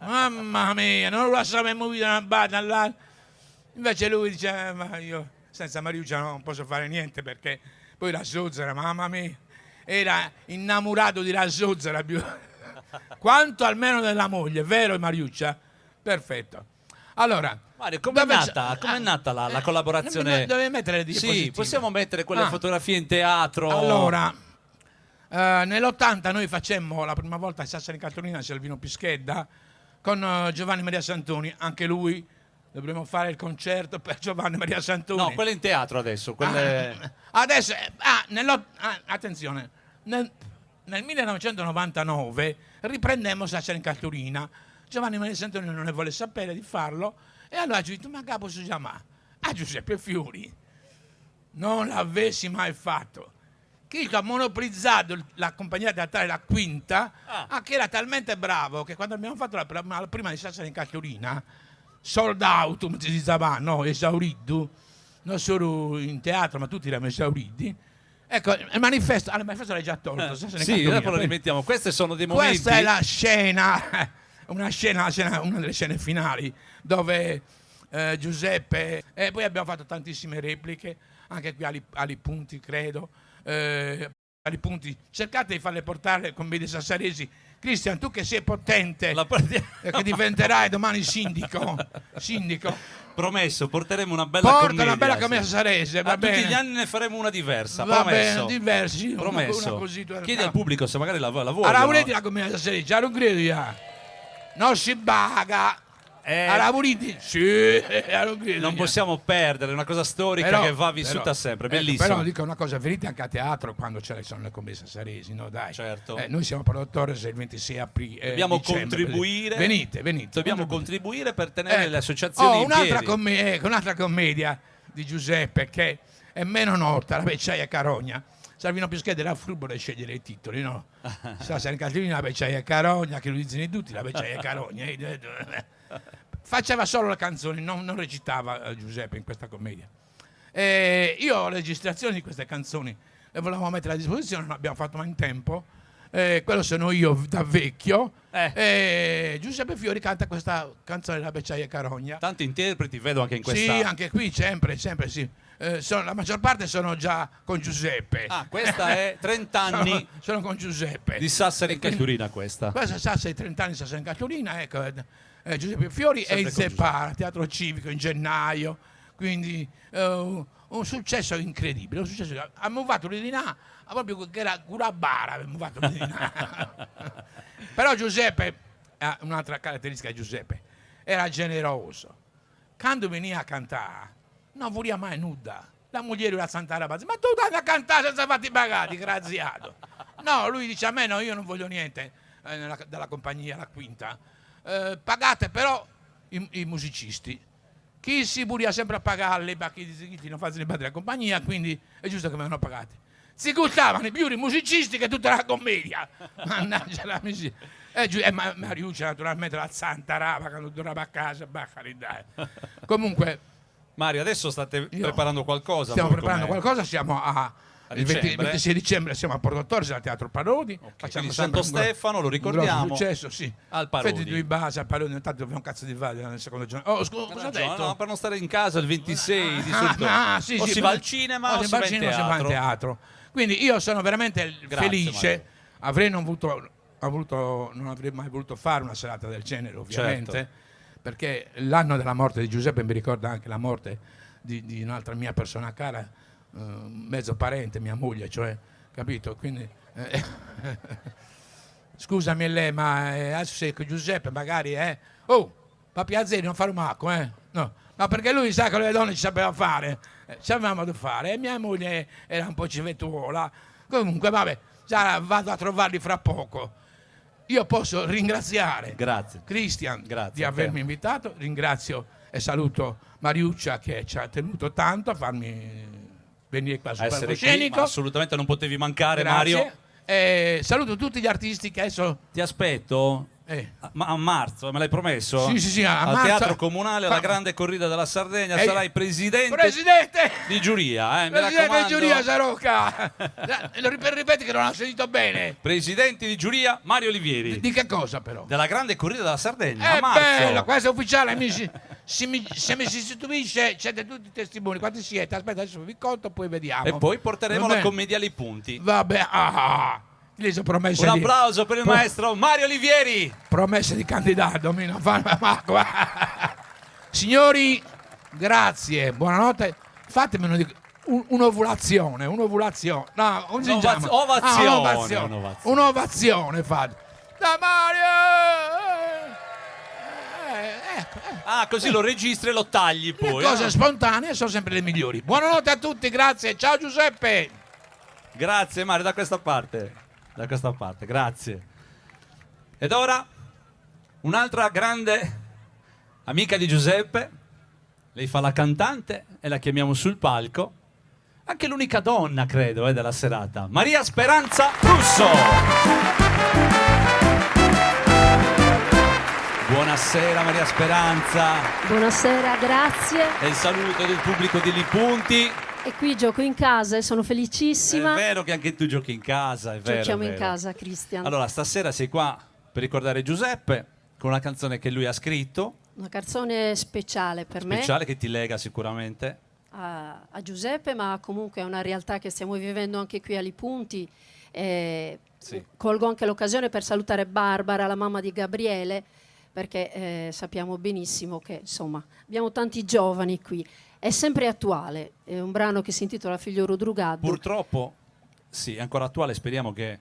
Speaker 10: Mamma mia, non lo lasciava muovere una banda là. Invece lui diceva, ma io senza Mariuccia non posso fare niente, perché poi la Zozzera, mamma mia, era innamorato di la Zozzera più quanto almeno della moglie, vero Mariuccia? Perfetto. Allora,
Speaker 1: Mario, com'è nata la collaborazione?
Speaker 10: Dove mettere le diapositive?
Speaker 1: Sì, possiamo mettere quelle fotografie in teatro.
Speaker 10: Allora, nell'80 noi facemmo la prima volta a Sassari Cattolina, Selvino Pischedda, con Giovanni Maria Santoni, anche lui. Dovremmo fare il concerto per Giovanni Maria Santoni.
Speaker 1: No, quelle in teatro adesso. Quelle...
Speaker 10: Adesso, attenzione, nel 1999 riprendemmo Sassari Cattolina. Giovanni Maria Santoni non ne vuole sapere di farlo, e allora ci ho detto, ma capo si chiama a Giuseppe Fiori. Non l'avessi mai fatto. Chi ha monopolizzato la compagnia teatrale La Quinta, che era talmente bravo che quando abbiamo fatto la prima di Sassari Cattolina, sold out, come si diceva, no, esaurito, non solo in teatro, ma tutti eravamo esauriti. Ecco, il manifesto l'hai già tolto.
Speaker 1: Sì, dopo lo rimettiamo. Queste sono dei momenti.
Speaker 10: Questa è la scena, una delle scene finali, dove Giuseppe, e poi abbiamo fatto tantissime repliche, anche qui Ali Punti, credo. Ali Punti, cercate di farle portare commedie sassaresi. Cristian, tu che sei potente e che diventerai domani sindaco.
Speaker 1: Promesso, porteremo una bella commedia.
Speaker 10: Una bella commedia sassarese, va bene.
Speaker 1: Tutti gli anni ne faremo una diversa,
Speaker 10: va
Speaker 1: promesso.
Speaker 10: Bene, diversi.
Speaker 1: Promesso.
Speaker 10: Una così,
Speaker 1: Chiedi al pubblico se magari la vogliono.
Speaker 10: Allora, volete la commedia sassarese? Già non credo io. Non si baga. Allora, volete? Sì, non credo.
Speaker 1: Non possiamo perdere, è una cosa storica che va vissuta sempre, bellissima.
Speaker 10: Però dico una cosa, venite anche a teatro quando ce ne sono le commedie sassaresi, no dai.
Speaker 1: Certo.
Speaker 10: Noi siamo produttori il 26 aprile.
Speaker 1: Dobbiamo
Speaker 10: dicembre,
Speaker 1: contribuire.
Speaker 10: Venite.
Speaker 1: Dobbiamo contribuire per tenere le associazioni in piedi.
Speaker 10: Un'altra commedia di Giuseppe che è meno nota, La Vecchiaia Carogna. Salvino Pischelli era furbo da scegliere i titoli, no? San Caterina, la Vecchiaia Carogna, che lo dicono tutti, la Vecchiaia Carogna. Faceva solo le canzoni, non recitava Giuseppe in questa commedia. Io ho registrazioni di queste canzoni, le volevamo mettere a disposizione, non abbiamo fatto mai in tempo. Quello sono io da vecchio. Giuseppe Fiori canta questa canzone della Vecchiaia Carogna.
Speaker 1: Tanti interpreti vedo anche in questa.
Speaker 10: Sì, anche qui sempre sì. La maggior parte sono già con Giuseppe.
Speaker 1: Ah, questa è 30 anni
Speaker 10: sono con Giuseppe.
Speaker 1: di Sassari in Cagliurina questa.
Speaker 10: Questa Sassari, 30 anni di Sassari in Cagliurina, ecco. Giuseppe Fiori
Speaker 1: Sempre
Speaker 10: e il
Speaker 1: con
Speaker 10: Zeppara, Teatro Civico in gennaio. Quindi un successo incredibile. Un successo. Abbiamo fatto lì di là, proprio che era Curabara, abbiamo fatto lì di là. Però Giuseppe, un'altra caratteristica di Giuseppe, era generoso. Quando veniva a cantare, non voleva mai nuda. La moglie la Santa Rabazzi, ma tu dai a cantare senza fatti pagati, graziato. No, lui dice a me no, io non voglio niente dalla compagnia, la quinta. Pagate però i musicisti. Chi si buria sempre a pagarli, ma chi non fa le la compagnia, quindi è giusto che vengano pagati. Si gustavano più i musicisti che tutta la commedia. Mannaggia la miseria. Mariuccia naturalmente la Santa Rava quando tornava a casa, comunque
Speaker 1: Mario, adesso state preparando qualcosa?
Speaker 10: Stiamo
Speaker 1: voi
Speaker 10: preparando
Speaker 1: come-
Speaker 10: qualcosa, siamo il 26 dicembre siamo a Porto Torres al Teatro Parodi.
Speaker 1: Quindi Santo Stefano, lo
Speaker 10: un
Speaker 1: ricordiamo,
Speaker 10: grosso successo, sì.
Speaker 1: al Parodi.
Speaker 10: Fette di base al Parodi, intanto abbiamo un cazzo di valle nel secondo giorno. Oh, scusa, cosa ho detto?
Speaker 1: No, per non stare in casa il 26 di solito.
Speaker 10: Sì,
Speaker 1: o
Speaker 10: sì,
Speaker 1: si va al cinema o si va in teatro.
Speaker 10: teatro. Quindi io sono veramente felice.
Speaker 1: Mario.
Speaker 10: Non avrei mai voluto fare una serata del genere, ovviamente,
Speaker 1: Certo.
Speaker 10: perché l'anno della morte di Giuseppe mi ricorda anche la morte di un'altra mia persona cara, mezzo parente, mia moglie, cioè, capito? Quindi scusami lei, ma adesso sei con Giuseppe, magari Papi Azzeri non fare un macco, no, perché lui sa che le donne ci sapeva fare, sapevamo da fare, e mia moglie era un po' civettuola. Comunque vabbè, già vado a trovarli fra poco. Io posso ringraziare Christian di avermi invitato, ringrazio e saluto Mariuccia che ci ha tenuto tanto a farmi venire qua sul
Speaker 1: Essere qui,
Speaker 10: palcoscenico.
Speaker 1: ma assolutamente non potevi mancare,
Speaker 10: Grazie.
Speaker 1: Mario.
Speaker 10: Saluto tutti gli artisti che adesso
Speaker 1: Ti aspetto a marzo, me l'hai promesso?
Speaker 10: Sì, a
Speaker 1: al
Speaker 10: marzo.
Speaker 1: Teatro Comunale, alla grande corrida della Sardegna, sarai presidente di giuria, mi
Speaker 10: Presidente
Speaker 1: raccomando.
Speaker 10: di giuria Sarocca. Ripeti che non ho sentito bene.
Speaker 1: Presidente di giuria Mario Olivieri.
Speaker 10: Di che cosa però?
Speaker 1: Della grande corrida della Sardegna, a
Speaker 10: È
Speaker 1: marzo.
Speaker 10: bello, questo è ufficiale, amici. Se mi si istituisce, siete tutti testimoni. Quanti siete? Aspetta, adesso vi conto, poi vediamo.
Speaker 1: E poi porteremo
Speaker 10: Va
Speaker 1: la
Speaker 10: bene.
Speaker 1: commedia ai punti.
Speaker 10: Vabbè, gli sono promesse
Speaker 1: Un
Speaker 10: di...
Speaker 1: applauso per il maestro Mario Olivieri.
Speaker 10: Promesse di candidato, mi non fanno Signori, grazie, buonanotte. Fatemi un'ovulazione. No, come si chiama?
Speaker 1: Ovazione.
Speaker 10: Un'ovazione fate. Da Mario!
Speaker 1: Così lo registri e lo tagli poi.
Speaker 10: Le cose spontanee sono sempre le migliori. Buonanotte a tutti, grazie. Ciao Giuseppe.
Speaker 1: Grazie Mario, da questa parte, grazie. Ed ora un'altra grande amica di Giuseppe, lei fa la cantante e la chiamiamo sul palco, anche l'unica donna credo della serata, Maria Speranza Russo. Buonasera Maria Speranza.
Speaker 11: Buonasera, grazie.
Speaker 1: E il saluto del pubblico di Lipunti.
Speaker 11: E qui gioco in casa e sono felicissima.
Speaker 1: È vero che anche tu giochi in casa, è vero.
Speaker 11: Giochiamo
Speaker 1: è
Speaker 11: in
Speaker 1: vero.
Speaker 11: casa, Christian.
Speaker 1: Allora, stasera sei qua per ricordare Giuseppe con una canzone che lui ha scritto,
Speaker 11: Una canzone speciale per
Speaker 1: speciale che ti lega sicuramente.
Speaker 11: me, a Giuseppe, ma comunque è una realtà che stiamo vivendo anche qui a Lipunti. Colgo anche l'occasione per salutare Barbara, la mamma di Gabriele, perché sappiamo benissimo che insomma abbiamo tanti giovani qui. È sempre attuale, è un brano che si intitola Figliolo Drugaddo.
Speaker 1: Purtroppo, sì, è ancora attuale, speriamo che...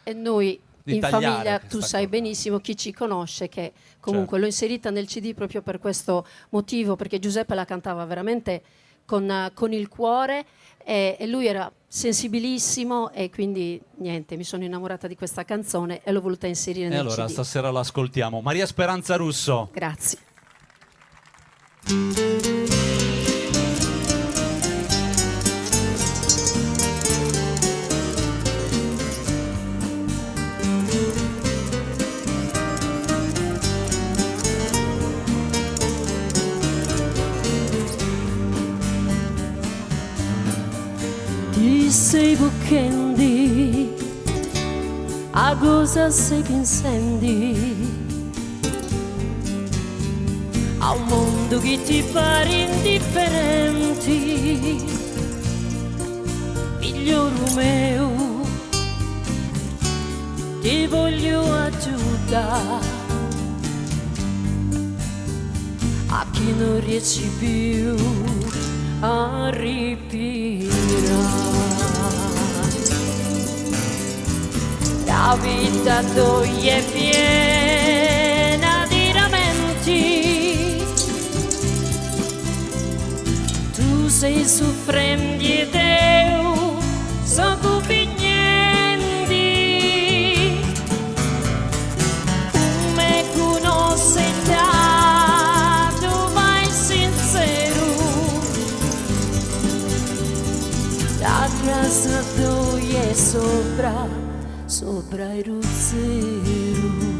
Speaker 11: E noi
Speaker 1: di
Speaker 11: in
Speaker 1: tagliare
Speaker 11: famiglia,
Speaker 1: questa
Speaker 11: tu sai benissimo, chi ci conosce, che comunque l'ho inserita nel CD proprio per questo motivo, perché Giuseppe la cantava veramente con il cuore e lui era sensibilissimo e quindi niente, mi sono innamorata di questa canzone e l'ho voluta inserire
Speaker 1: E
Speaker 11: nel
Speaker 1: allora
Speaker 11: CD.
Speaker 1: stasera l'ascoltiamo. Maria Speranza Russo.
Speaker 11: Grazie. candy, a cosa sei pensendi? A un mondo che ti pare indifferenti, figliolo mio, ti voglio aiutare a chi non riesci più a respirare. La vita tua è piena di lamenti, tu sei soffrendi ed io so convenienti. Come conosci tanto mai sincero, la casa tua è sopra il ruzzero.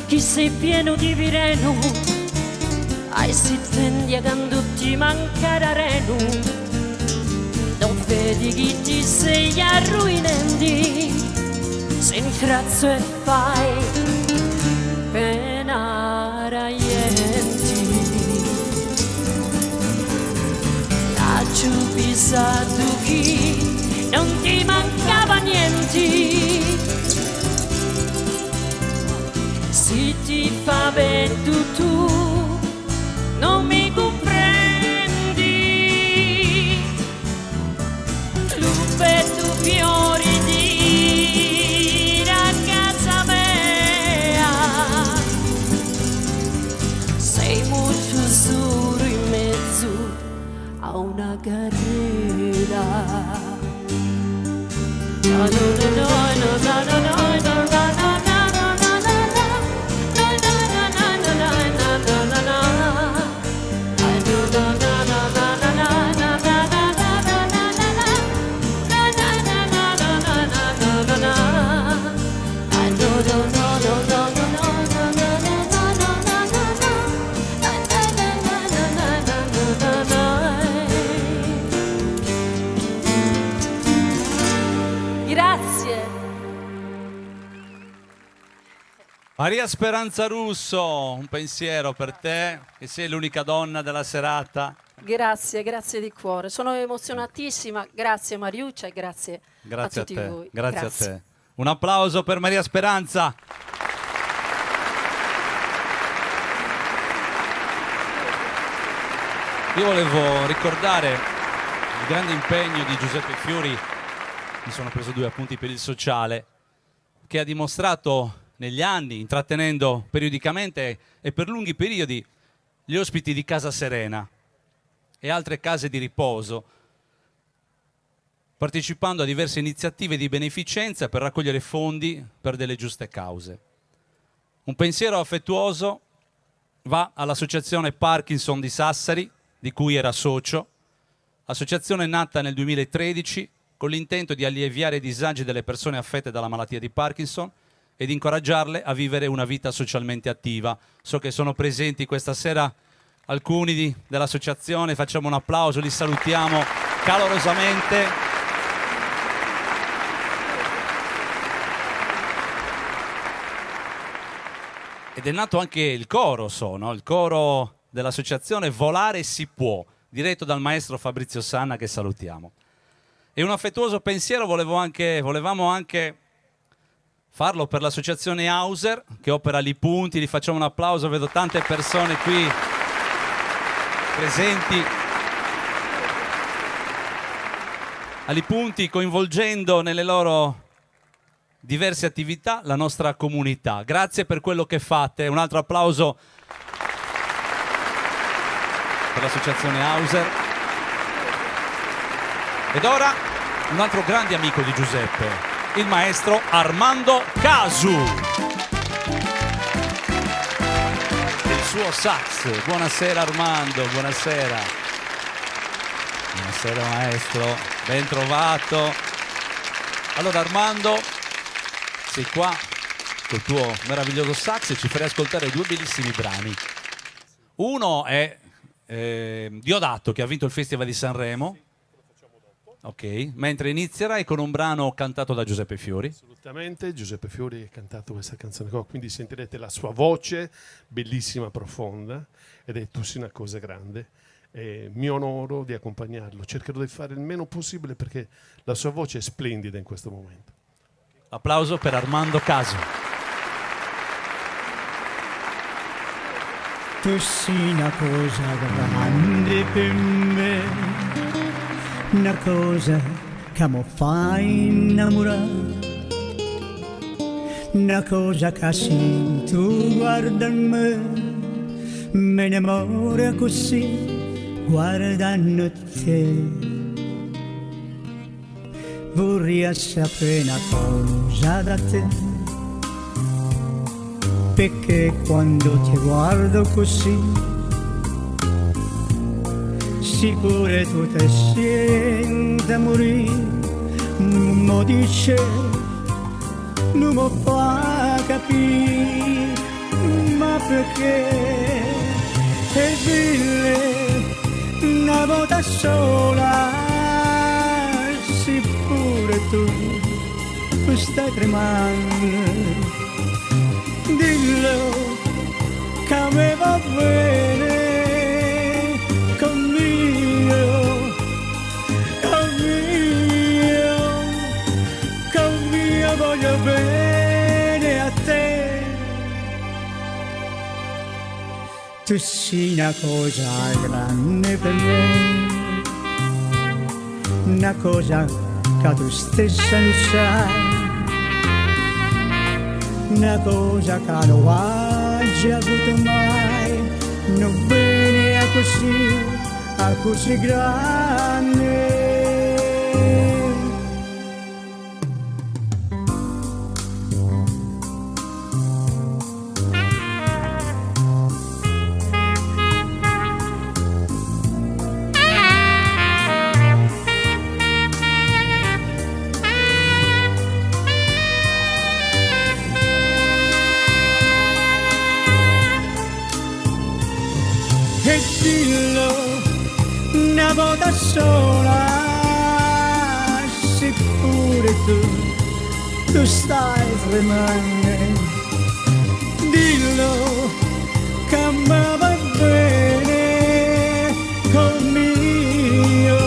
Speaker 11: Chi sei pieno di vireno, ai si tendi a quando ti manca reno, non vedi chi ti sei arruinando, se incrazzo e fai penare agli enti. Laggiù pisato chi non ti mancava niente, se ti fa vento tu non mi comprendi, l'uppetto fiori di ragazza mia, sei molto solo in mezzo a una carriera. No, no, no, no, no, no, no, no, no, no.
Speaker 1: Maria Speranza Russo, un pensiero per te, che sei l'unica donna della serata.
Speaker 11: Grazie, grazie di cuore. Sono emozionatissima. Grazie Mariuccia e grazie a tutti
Speaker 1: te.
Speaker 11: voi.
Speaker 1: Grazie a te. Un applauso per Maria Speranza. Io volevo ricordare il grande impegno di Giuseppe Fiori, mi sono preso 2 appunti per il sociale, che ha dimostrato negli anni, intrattenendo periodicamente e per lunghi periodi gli ospiti di Casa Serena e altre case di riposo, partecipando a diverse iniziative di beneficenza per raccogliere fondi per delle giuste cause. Un pensiero affettuoso va all'Associazione Parkinson di Sassari, di cui era socio, associazione nata nel 2013 con l'intento di alleviare i disagi delle persone affette dalla malattia di Parkinson ed incoraggiarle a vivere una vita socialmente attiva. So che sono presenti questa sera alcuni dell'associazione, facciamo un applauso, li salutiamo calorosamente. Ed è nato anche il coro, il coro dell'associazione Volare si può, diretto dal maestro Fabrizio Sanna, che salutiamo. E un affettuoso pensiero volevamo anche farlo per l'associazione Hauser, che opera lì Punti. Gli facciamo un applauso, vedo tante persone qui presenti. A Li Punti, coinvolgendo nelle loro diverse attività la nostra comunità. Grazie per quello che fate. Un altro applauso per l'associazione Hauser. Ed ora un altro grande amico di Giuseppe, il maestro Armando Casu. Il suo sax. Buonasera Armando, buonasera. Buonasera maestro, ben trovato. Allora Armando, sei qua col tuo meraviglioso sax e ci farai ascoltare due bellissimi brani. Uno è Diodato, che ha vinto il Festival di Sanremo. Ok, mentre inizierai con un brano cantato da Giuseppe Fiori.
Speaker 12: Assolutamente, Giuseppe Fiori ha cantato questa canzone qua, quindi sentirete la sua voce, bellissima, profonda, ed è Tu sei una cosa grande. Mi onoro di accompagnarlo, cercherò di fare il meno possibile perché la sua voce è splendida in questo momento.
Speaker 1: Applauso per Armando Caso.
Speaker 13: Tu sei una cosa grande per me, una cosa che mi fa innamorare, una cosa che se tu guarda me innamora così guardando te. Vorrei sapere una cosa da te, perché quando ti guardo così sicuro tu ti senti a morire, non mi dice, non mi fa capire, ma perché è vile una volta sola, sicuro tu stai tremando, dillo che a me va bene. Voglio bene a te. Tu sei una cosa grande per me, una cosa che tu stessa non sai, una cosa che non hai avuto mai, non bene a così grande. Una volta sola, sicuro tu stai tremando, dillo che a me va bene, conmigo,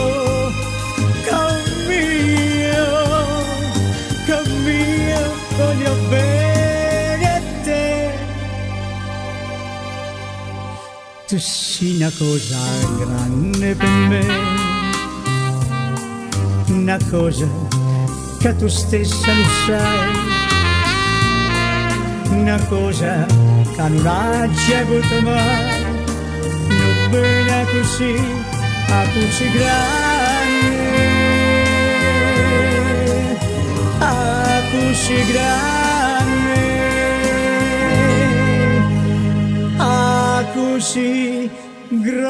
Speaker 13: voglio bene a te. Tu sei una cosa grande per me, una cosa che tu stessa lo sai, una cosa che non hai avuto mai, non bene così grande, così grande, così grande.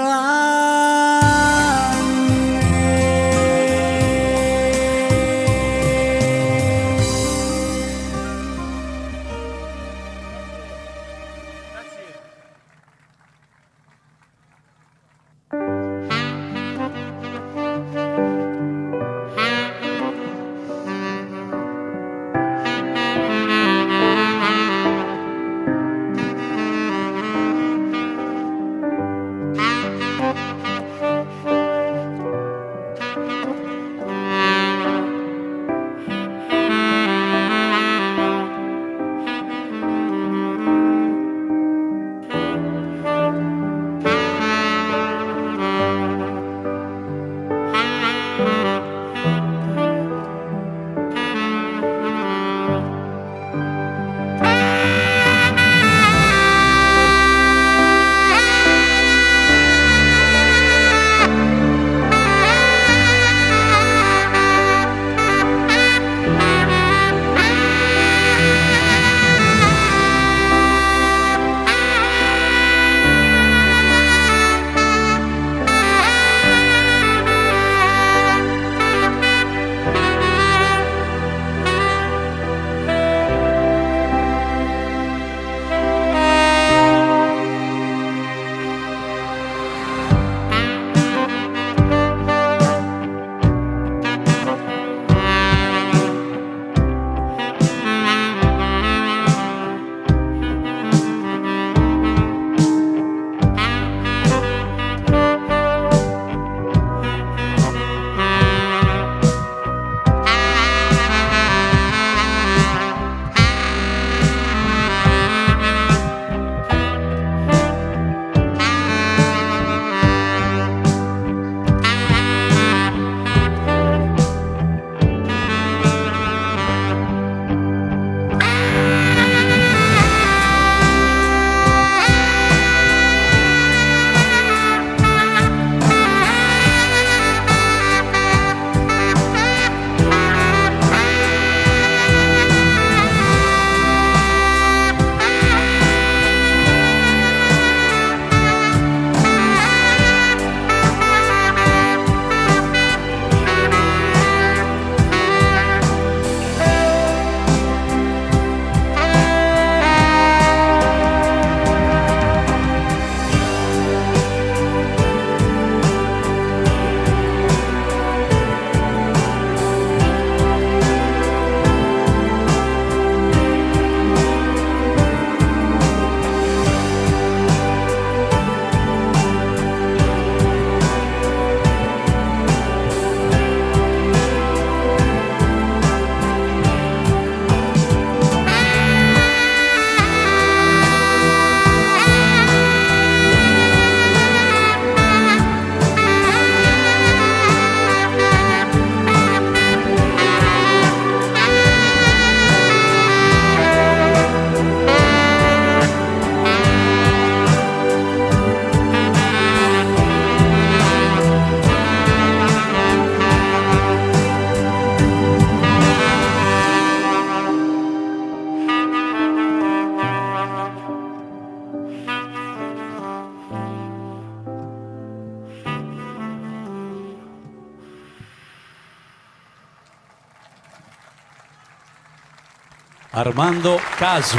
Speaker 1: Armando Casu.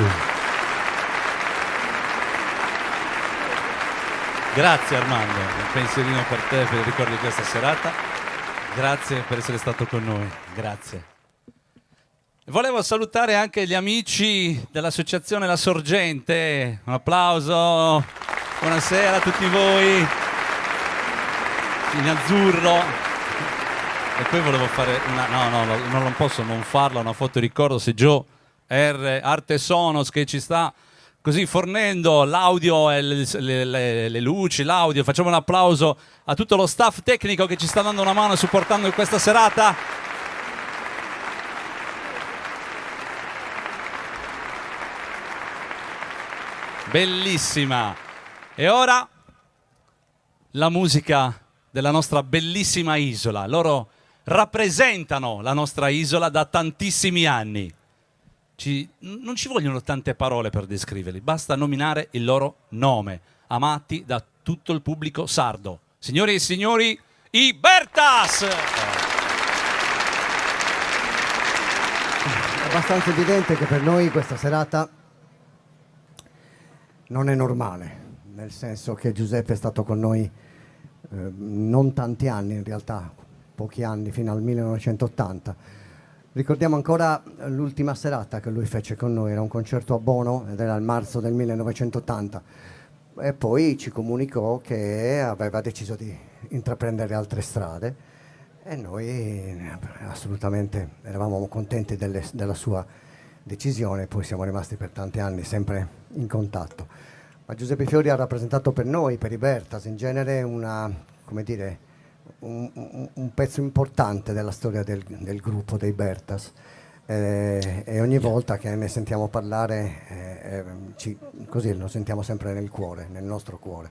Speaker 1: Grazie Armando, un pensierino per te, per il ricordo di questa serata. Grazie per essere stato con noi, grazie. Volevo salutare anche gli amici dell'associazione La Sorgente. Un applauso, buonasera a tutti voi. In azzurro. E poi volevo fare non posso non farla, una foto ricordo se Joe R. Arte Sonos che ci sta così fornendo l'audio e le luci, l'audio. Facciamo un applauso a tutto lo staff tecnico che ci sta dando una mano e supportando in questa serata. Bellissima. E ora la musica della nostra bellissima isola. Loro rappresentano la nostra isola da tantissimi anni. Non ci vogliono tante parole per descriverli, basta nominare il loro nome, amati da tutto il pubblico sardo. Signore e signori, i Bertas!
Speaker 14: È abbastanza evidente che per noi questa serata non è normale, nel senso che Giuseppe è stato con noi non tanti anni in realtà, pochi anni, fino al 1980. Ricordiamo ancora l'ultima serata che lui fece con noi, era un concerto a Bono ed era il marzo del 1980 e poi ci comunicò che aveva deciso di intraprendere altre strade e noi assolutamente eravamo contenti della sua decisione, poi siamo rimasti per tanti anni sempre in contatto. Ma Giuseppe Fiori ha rappresentato per noi, per i Bertas, in genere un pezzo importante della storia del gruppo dei Bertas e ogni volta che ne sentiamo parlare così lo sentiamo sempre nel cuore, nel nostro cuore.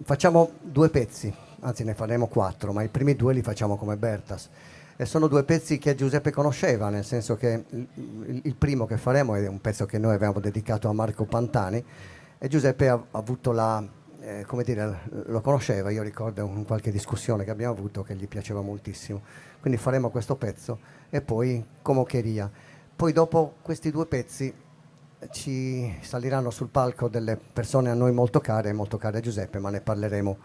Speaker 14: Facciamo 2 pezzi, anzi ne faremo 4, ma i primi 2 li facciamo come Bertas e sono 2 pezzi che Giuseppe conosceva, nel senso che il primo che faremo è un pezzo che noi abbiamo dedicato a Marco Pantani e Giuseppe ha avuto lo conosceva, io ricordo in qualche discussione che abbiamo avuto che gli piaceva moltissimo, quindi faremo questo pezzo e poi Como Quería. Poi dopo questi 2 pezzi ci saliranno sul palco delle persone a noi molto care a Giuseppe, ma ne parleremo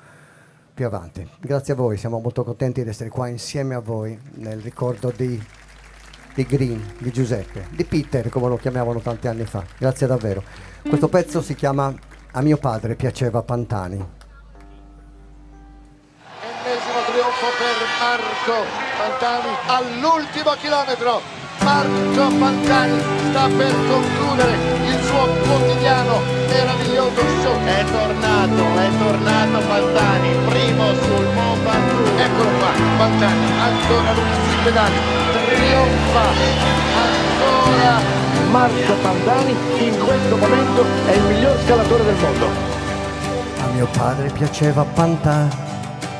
Speaker 14: più avanti. Grazie a voi, siamo molto contenti di essere qua insieme a voi nel ricordo di Green, di Giuseppe, di Peter come lo chiamavano tanti anni fa. Grazie davvero. Questo pezzo si chiama A mio padre piaceva Pantani.
Speaker 15: Ennesimo trionfo per Marco Pantani all'ultimo chilometro. Marco Pantani sta per concludere il suo quotidiano meraviglioso show. È tornato Pantani, primo sul Mont Ventoux. Eccolo qua, Pantani, ancora lui sui pedali, trionfa ancora. Marco Pantani in questo momento è il miglior scalatore del mondo.
Speaker 14: A mio padre piaceva Pantani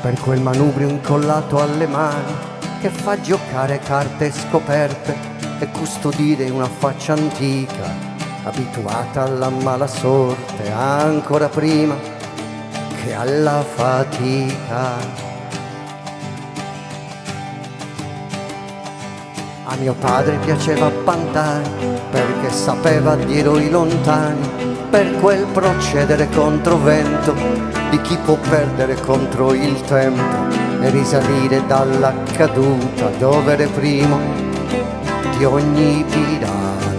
Speaker 14: per quel manubrio incollato alle mani che fa giocare carte scoperte e custodire una faccia antica abituata alla mala sorte ancora prima che alla fatica. A mio padre piaceva Pantani perché sapeva di eroi lontani, per quel procedere contro vento di chi può perdere contro il tempo e risalire dalla caduta dove era primo di ogni pirata.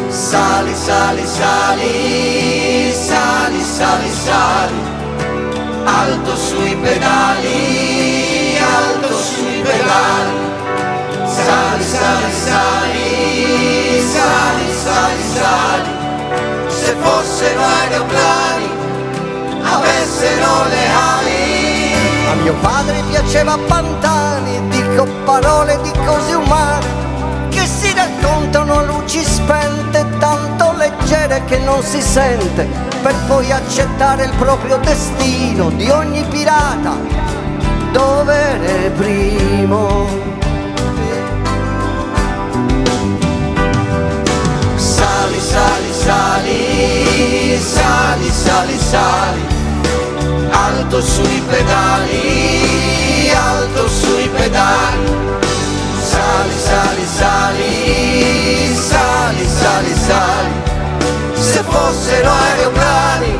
Speaker 7: Sali, sali, sali, sali, sali, sali, alto sui pedali, alto sui pedali, sali, sali, sali, sali, sali, sali, se fossero aeroplani, avessero le ali.
Speaker 14: A mio padre piaceva Pantani, dico parole di cose umane che si raccontano a luci spente, tanto leggere che non si sente, per poi accettare il proprio destino di ogni pirata dove era primo.
Speaker 7: Sali, sali, sali, sali, sali, sali, alto sui pedali, alto sui pedali.
Speaker 14: fossero aeroplani,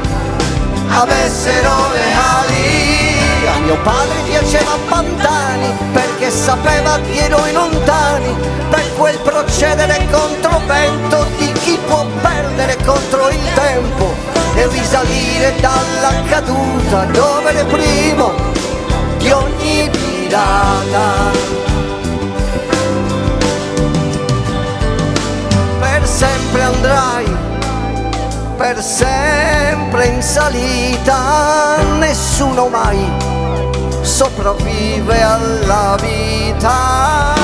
Speaker 14: avessero le ali. A mio padre piaceva Pantani perché sapeva di eroi lontani, per quel procedere controvento di chi può perdere contro il tempo e risalire dalla caduta dove è primo di ogni pirata. Per sempre andrai, per sempre in salita, nessuno mai sopravvive alla vita.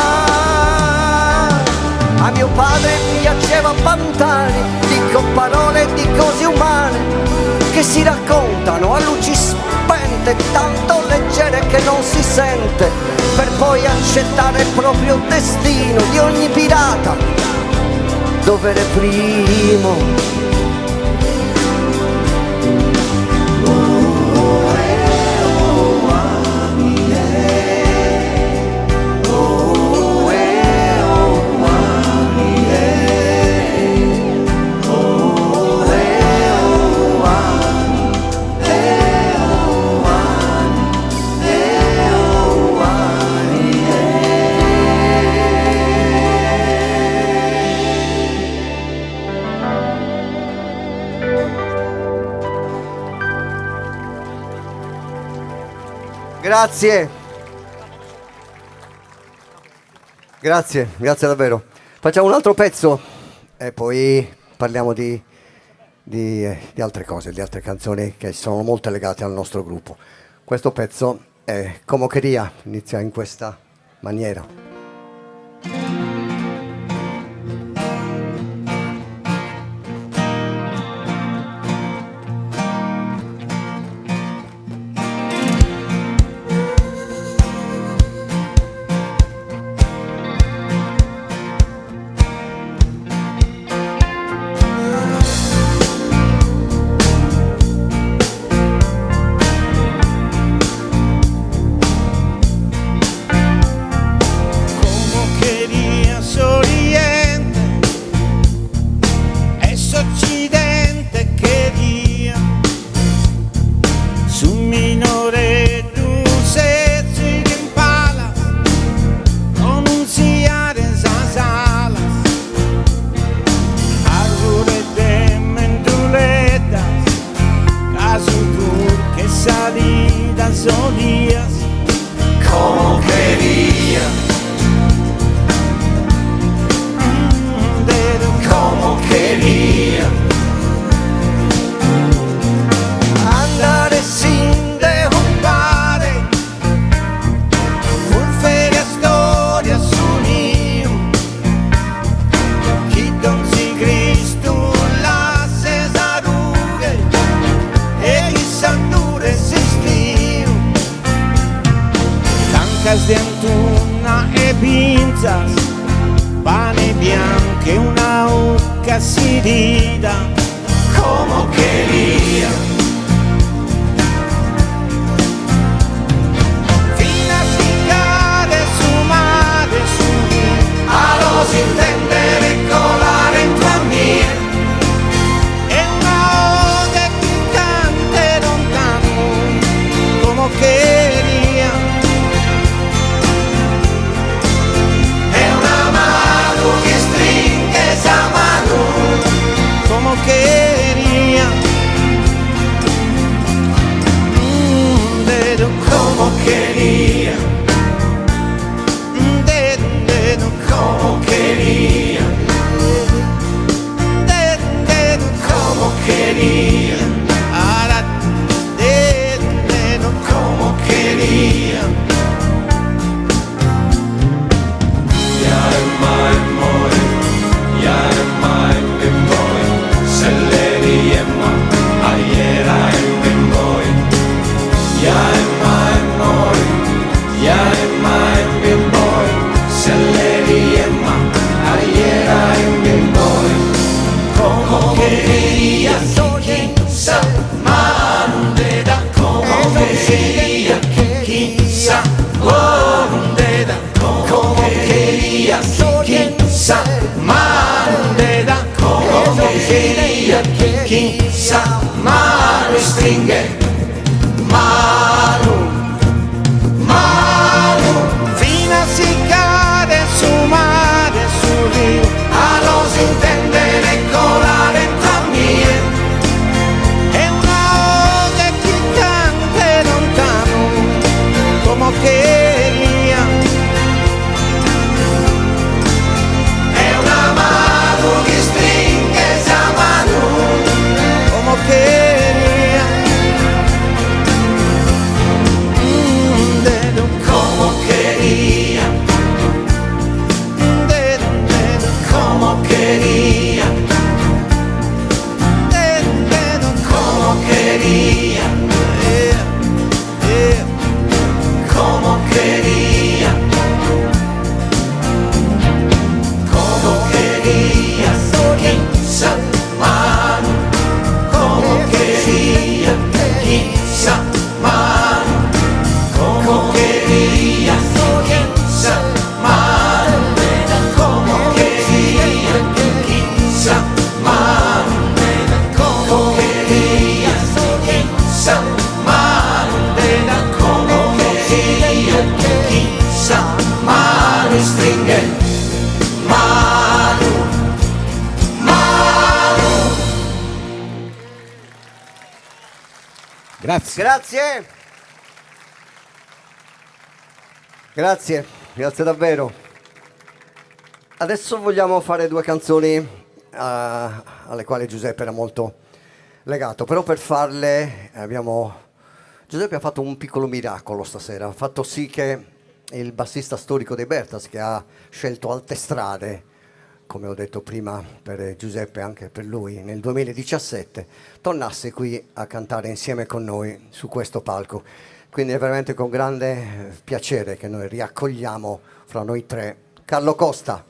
Speaker 14: A mio padre piaceva Pantani, dico parole di cose umane che si raccontano a luci spente, tanto leggere che non si sente, per poi accettare il proprio destino di ogni pirata, dovere primo. Grazie. Grazie davvero. Facciamo un altro pezzo e poi parliamo di altre cose, di altre canzoni che sono molto legate al nostro gruppo. Questo pezzo è Como Quería, inizia in questa maniera.
Speaker 7: Chissà, ma non te da come quería. chi sa mano stringe, mano, fino a si cade su mare, su rio, a non si intendere con la venta mia. È una ode che canta lontano, come quería. È una mano che stringe esa mano, come quería. Dedo como quería. Dedo como quería. Dedo como quería. Como quería. Como quería. Quizá mano. Como quería. Quizá mano. Como quería. Quizá mano. Como quería. Quizá mano. Como quería. Quizá mano. Como quería. Quizá mano stringe, mano, mano.
Speaker 14: Grazie. Grazie davvero. Adesso vogliamo fare due canzoni alle quali Giuseppe era molto legato, però per farle Giuseppe ha fatto un piccolo miracolo stasera, ha fatto sì che il bassista storico dei Bertas, che ha scelto Alte Strade, come ho detto prima per Giuseppe anche per lui, nel 2017, tornasse qui a cantare insieme con noi su questo palco. Quindi è veramente con grande piacere che noi riaccogliamo fra noi tre Carlo Costa.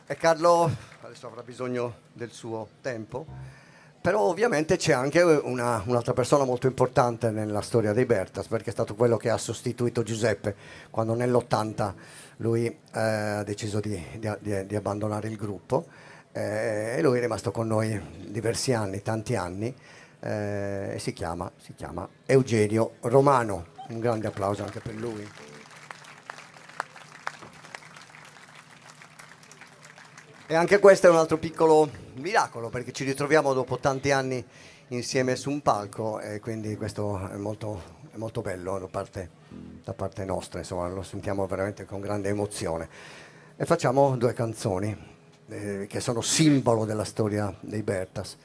Speaker 14: E Carlo adesso avrà bisogno del suo tempo, però ovviamente c'è anche un'altra persona molto importante nella storia dei Bertas, perché è stato quello che ha sostituito Giuseppe quando nell'80 lui ha deciso di abbandonare il gruppo, e lui è rimasto con noi diversi anni, tanti anni, e si chiama Eugenio Romano. Un grande applauso anche per lui. E anche questo è un altro piccolo miracolo, perché ci ritroviamo dopo tanti anni insieme su un palco, e quindi questo è molto bello da parte nostra, insomma, lo sentiamo veramente con grande emozione. E facciamo due canzoni che sono simbolo della storia dei Bertas.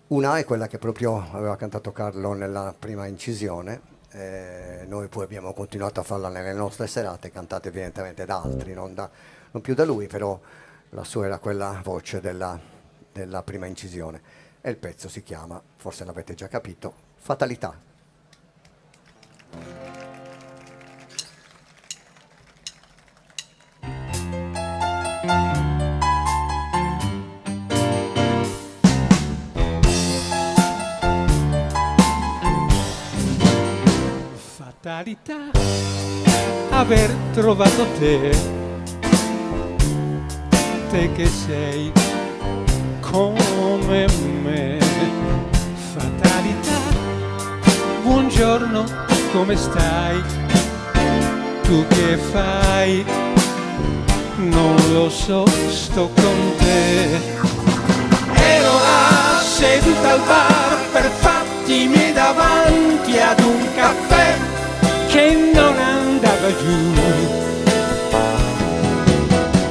Speaker 14: Una è quella che proprio aveva cantato Carlo nella prima incisione, noi poi abbiamo continuato a farla nelle nostre serate, cantate evidentemente da altri, non più da lui, però la sua era quella voce della prima incisione, e il pezzo si chiama, forse l'avete già capito, Fatalità.
Speaker 16: Fatalità aver trovato te che sei come me. Fatalità, buongiorno, come stai? Tu che fai? Non lo so, sto con te. Ero là seduta al bar per fatti miei davanti ad un caffè che non andava giù.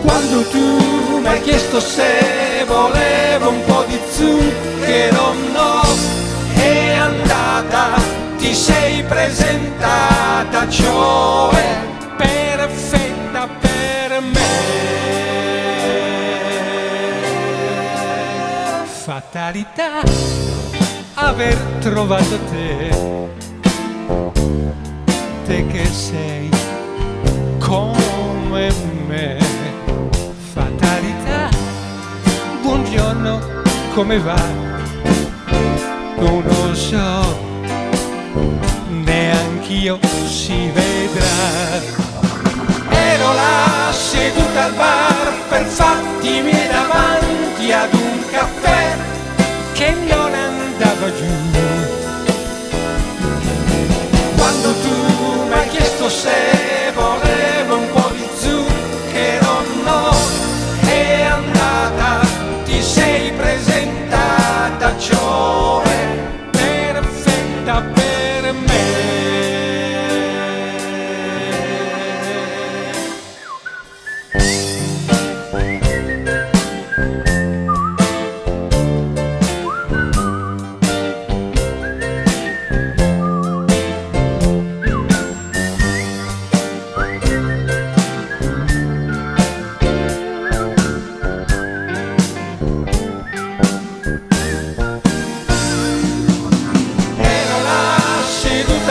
Speaker 16: Quando tu mi hai chiesto se volevo un po' di zucchero, no, è andata, ti sei presentata, cioè perfetta per me. Fatalità aver trovato te che sei come me. Fatalità, buongiorno, come va? Non lo so, neanch'io, si vedrà. seduta al bar per fatti miei davanti ad un caffè che non andava giù. Quando tu mi hai chiesto se volevo un po' di zucchero, no, è andata, ti sei presentata, cioè perfetta per me.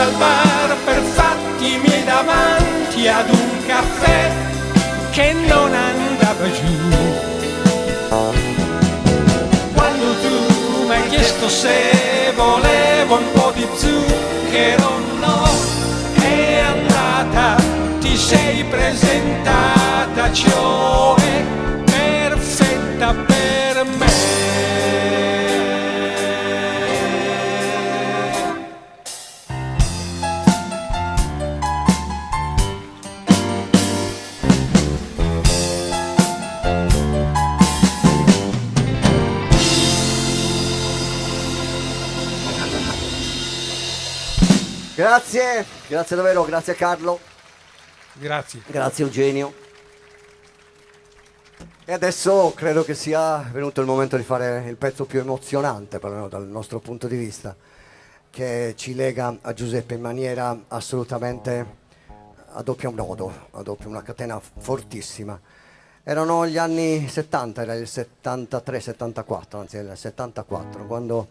Speaker 16: Al bar per fatti miei davanti ad un caffè che non andava giù. Quando tu mi hai chiesto se volevo un po' di zucchero, no, è andata, ti sei presentata, cioè perfetta per me.
Speaker 14: Grazie, grazie davvero, grazie Carlo.
Speaker 12: Grazie.
Speaker 14: Grazie Eugenio. E adesso credo che sia venuto il momento di fare il pezzo più emozionante, perlomeno dal nostro punto di vista, che ci lega a Giuseppe in maniera assolutamente a doppio nodo, a doppio, una catena fortissima. Erano gli anni 70, era il 73-74, anzi il 74, quando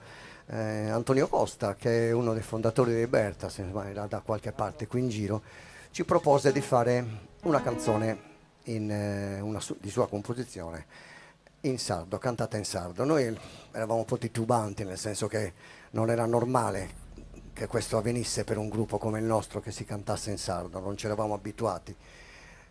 Speaker 14: Antonio Costa, che è uno dei fondatori dei Bertas, era da qualche parte qui in giro, ci propose di fare una canzone di sua composizione in sardo, cantata in sardo. Noi eravamo un po' titubanti, nel senso che non era normale che questo avvenisse per un gruppo come il nostro, che si cantasse in sardo, non ci eravamo abituati.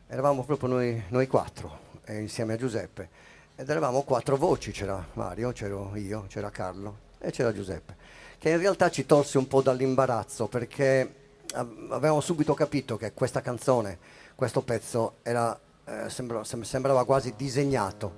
Speaker 14: Eravamo proprio noi quattro, insieme a Giuseppe, ed eravamo quattro voci, c'era Mario, c'ero io, c'era Carlo e c'era Giuseppe, che in realtà ci tolse un po' dall'imbarazzo, perché avevamo subito capito che questa canzone, questo pezzo era, sembrava quasi disegnato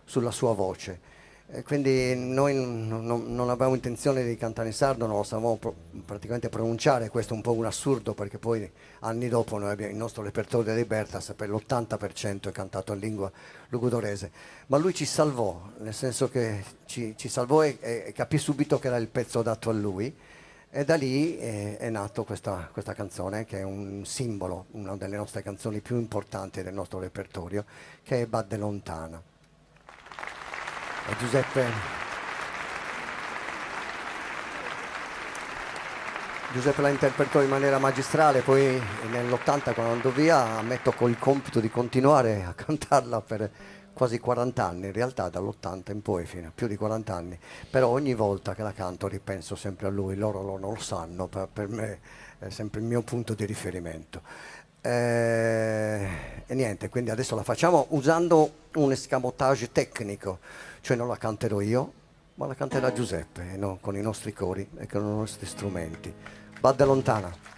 Speaker 14: sulla sua voce. E quindi noi non avevamo intenzione di cantare in sardo, non lo sapevamo praticamente pronunciare. Questo è un po' un assurdo, perché poi anni dopo noi abbiamo il nostro repertorio dei Bertas, per l'80% è cantato in lingua lugudorese, ma lui ci salvò, nel senso che ci salvò e capì subito che era il pezzo adatto a lui, e da lì è nato questa canzone, che è un simbolo, una delle nostre canzoni più importanti del nostro repertorio, che è Badde lontana. E Giuseppe la interpretò in maniera magistrale, poi nell'80, quando andò via, ammetto col compito di continuare a cantarla per quasi 40 anni, in realtà dall'80 in poi, fino a più di 40 anni, però ogni volta che la canto ripenso sempre a lui. Loro non lo sanno, per me è sempre il mio punto di riferimento. E niente, quindi adesso la facciamo usando un escamotage tecnico, cioè non la canterò io, ma la canterà Giuseppe, no? Con i nostri cori e con i nostri strumenti. Badde lontana.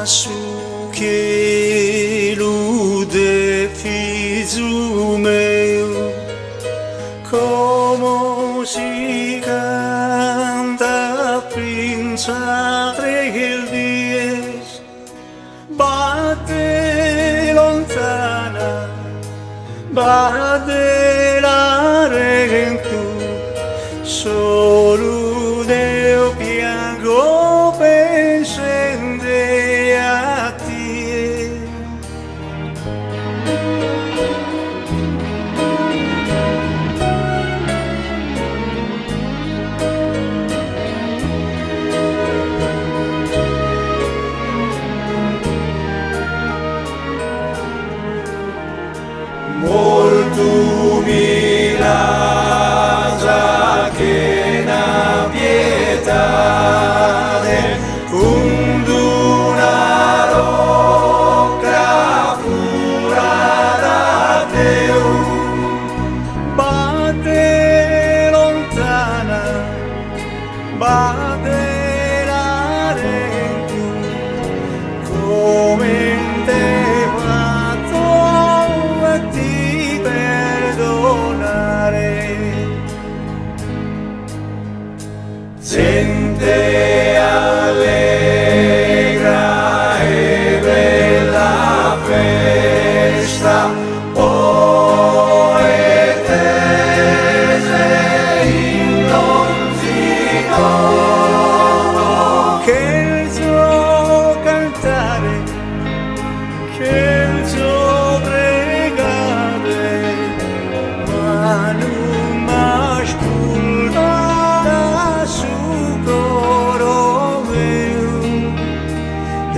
Speaker 16: Su che lude fizu meu, come si canta princia del dies, batte lontana, batte la regentu, solo Deo piango pensende a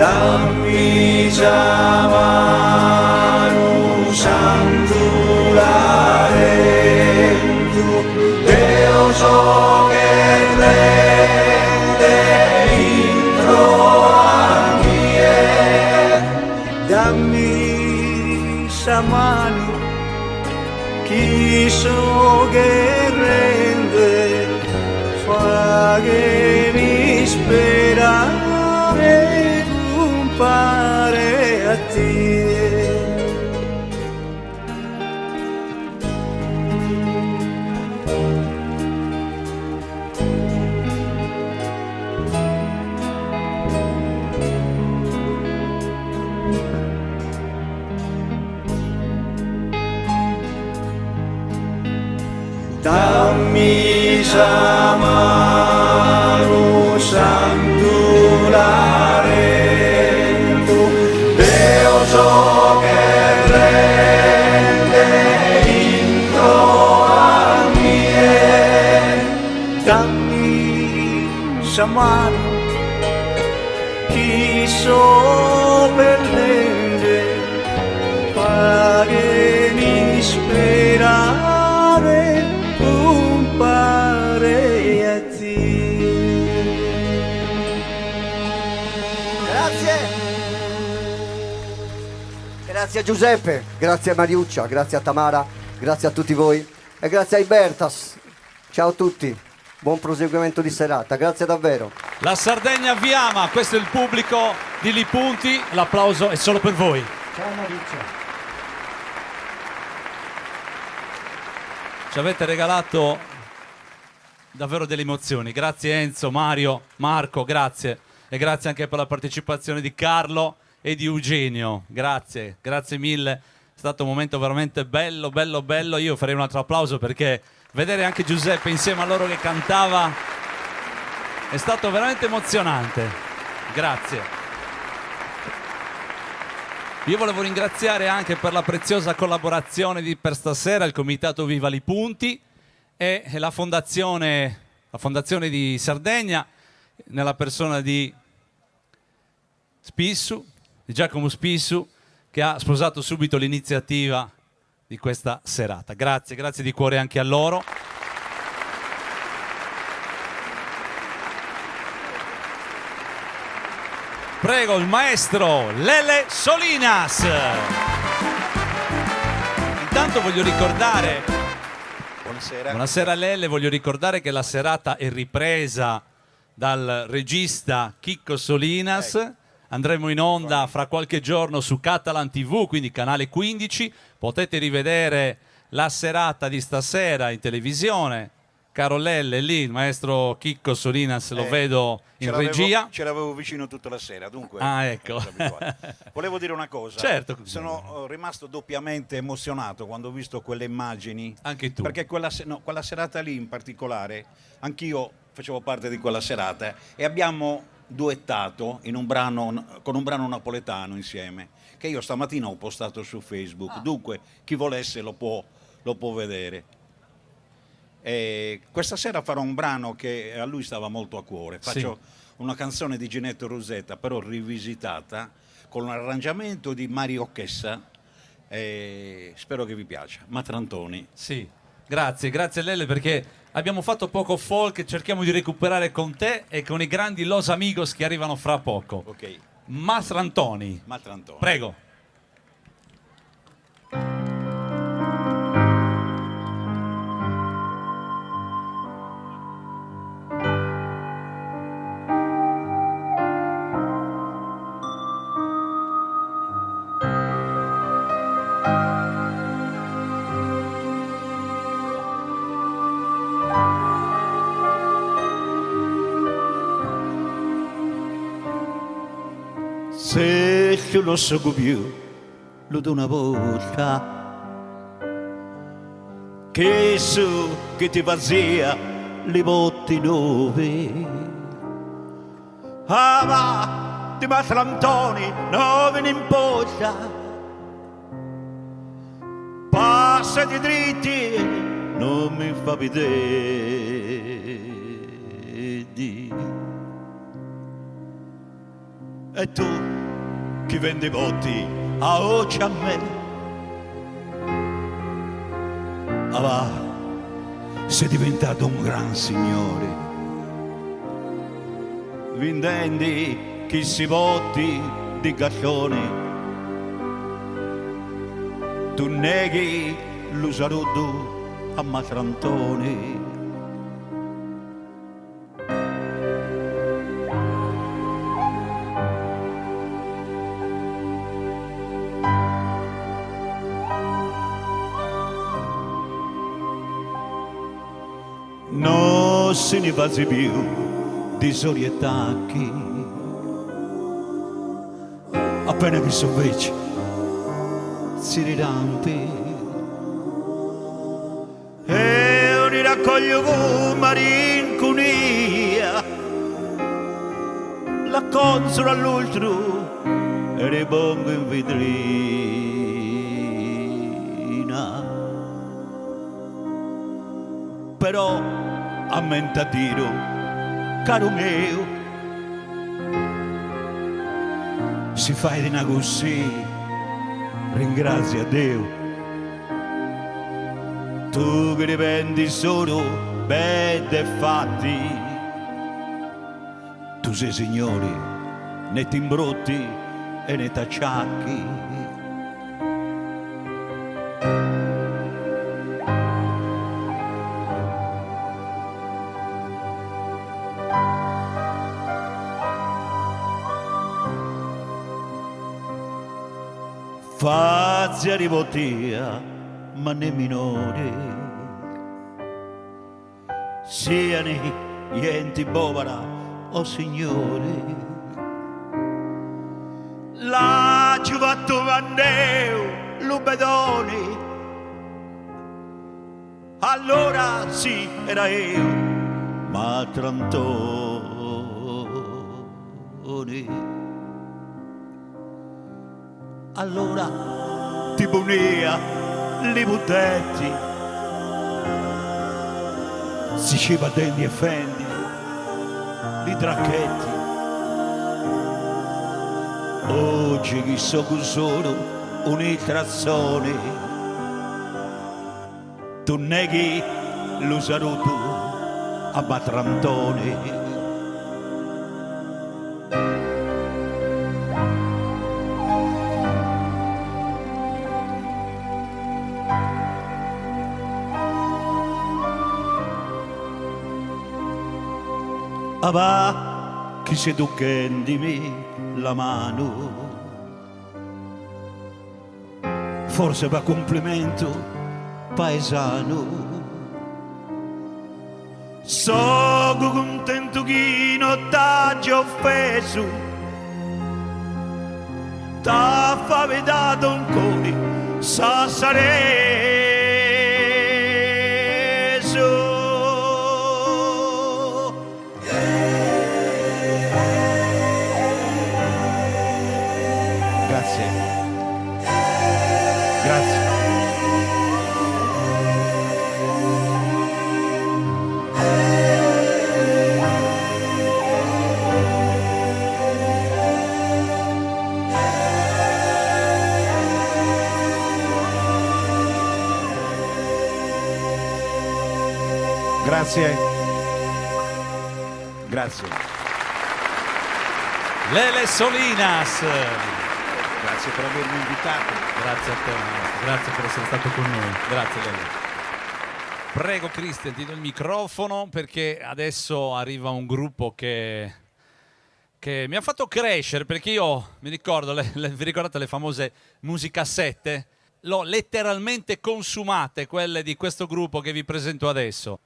Speaker 7: dammi già mano santulare tu Deo so che rende intro a mie dammi sa mano chi so che rende fa che mi sperare compare a te dammi sa mano santulare tu Deo so che rende intro a mie dammi sa mano chi so per rende fa che mi sperare compare a te.
Speaker 14: Grazie. Grazie a Giuseppe, grazie a Mariuccia, grazie a Tamara, grazie a tutti voi e grazie ai Bertas. Ciao a tutti, buon proseguimento di serata, grazie davvero.
Speaker 1: La Sardegna vi ama, questo è il pubblico di Lipunti, l'applauso è solo per voi.
Speaker 14: Ciao Mariuccia.
Speaker 1: Ci avete regalato davvero delle emozioni. Grazie Enzo, Mario, Marco, grazie. E grazie anche per la partecipazione di Carlo e di Eugenio. Grazie, grazie mille. È stato un momento veramente bello, bello, bello. Io farei un altro applauso perché vedere anche Giuseppe insieme a loro che cantava è stato veramente emozionante. Grazie. Io volevo ringraziare anche per la preziosa collaborazione per stasera il Comitato Viva Lipunti e la fondazione di Sardegna, nella persona di Spissu, di Giacomo Spissu, che ha sposato subito l'iniziativa di questa serata. Grazie, grazie di cuore anche a loro. Prego il maestro Lele Solinas. Intanto voglio ricordare, buonasera Lele, voglio ricordare che la serata è ripresa dal regista Chicco Solinas. Andremo in onda fra qualche giorno su Catalan TV, quindi canale 15. Potete rivedere la serata di stasera in televisione. Caro Lelle, lì il maestro Chicco Solinas lo vedo in regia.
Speaker 17: Ce l'avevo vicino tutta la sera, dunque.
Speaker 1: Ah, ecco.
Speaker 17: Volevo dire una cosa.
Speaker 1: Certo.
Speaker 17: Sono rimasto doppiamente emozionato quando ho visto quelle immagini.
Speaker 1: Anche tu.
Speaker 17: Perché quella serata lì in particolare, anch'io facevo parte di quella serata e abbiamo duettato con un brano napoletano insieme, che io stamattina ho postato su Facebook. Dunque, chi volesse lo può vedere. E questa sera farò un brano che a lui stava molto a cuore. Faccio una canzone di Ginetto Rosetta, però rivisitata con un arrangiamento di Mario Chessa. Spero che vi piaccia. Matrantoni.
Speaker 1: Sì, grazie Lelle, perché abbiamo fatto poco folk, cerchiamo di recuperare con te e con i grandi Los Amigos che arrivano fra poco.
Speaker 17: Ok.
Speaker 1: Matrantoni. Prego.
Speaker 7: Se io lo so più, lo do una volta che so che ti vazia le botti nuove. Ah ma, di Matrantoni non ve ne importa, passati dritti, non mi fa vedere.
Speaker 17: E tu chi vendi botti a occhi a me. Ah va, sei diventato un gran signore. Vindendi chi si botti di gattoni. Tu neghi lo saluto a Matrantoni. Non se ne va più disorientati. Appena che so invece si rirampi e io li raccoglio con malinconia, la consolo all'ultimo e ripongo in vetrina. Però a mentatiro, caro mio, si fa di una così, ringrazia Dio. Tu che dipendi solo bene fatti, tu sei signore, né ti imbrotti e né t'acciacchi. Fazia rivotia, ma né minore, sia nei enti bovara o signore. La giuvatto vanneo, lubedoni, allora sì era io, ma Trantoni. Allora ti punia li butetti, si ciba denti e fendi, li tracchetti. Oggi chi so che sono un'iltrazione, tu neghi lo saluto a Matrantoni. Ah va, chi si toccandimi la mano, forse va complimento paesano. So contento chi non t'ha già offeso, t'ha faventato un cuore, sa sareso. Grazie. Grazie. Grazie. Grazie.
Speaker 1: Lele Solinas.
Speaker 17: Grazie per avermi invitato.
Speaker 1: Grazie a te, maestro. Grazie per essere stato con noi. Grazie Lele. Prego Cristian, ti do il microfono perché adesso arriva un gruppo che mi ha fatto crescere, perché io mi ricordo, vi ricordate le famose musicassette? L'ho letteralmente consumate, quelle di questo gruppo che vi presento adesso.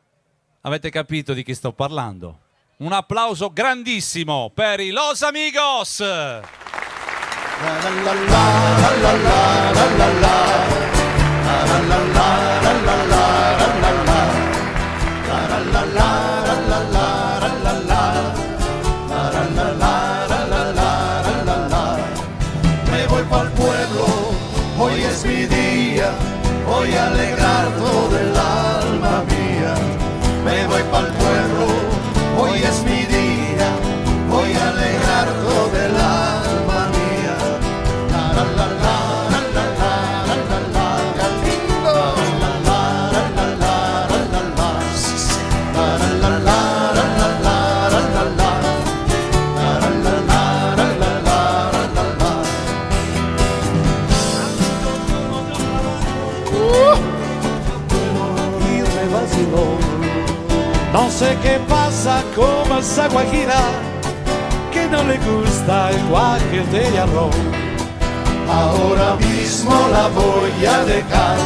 Speaker 1: Avete capito di chi sto parlando? Un applauso grandissimo per i Los Amigos!
Speaker 7: Me voy pa'l pueblo, hoy es mi día, voy a alegrar todo el alma mía. Me voy pa'l pueblo, hoy es mi día, voy a alegrar todo el alma. le pasa como esa guajira que no le gusta el guaje de arroz. Ahora mismo la voy a dejar,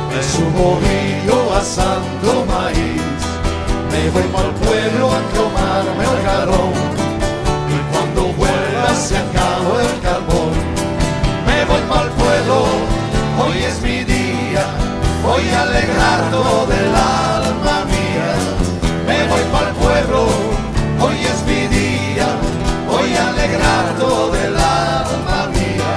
Speaker 7: me subo río asando maíz, me voy al pueblo a tomarme el jarrón, y cuando vuelva se acabó el carbón. Me voy al pueblo, hoy es mi día, voy a alegrar todo el alma mía. Me voy al pueblo, hoy es mi día, voy a alegrar todo el alma mía.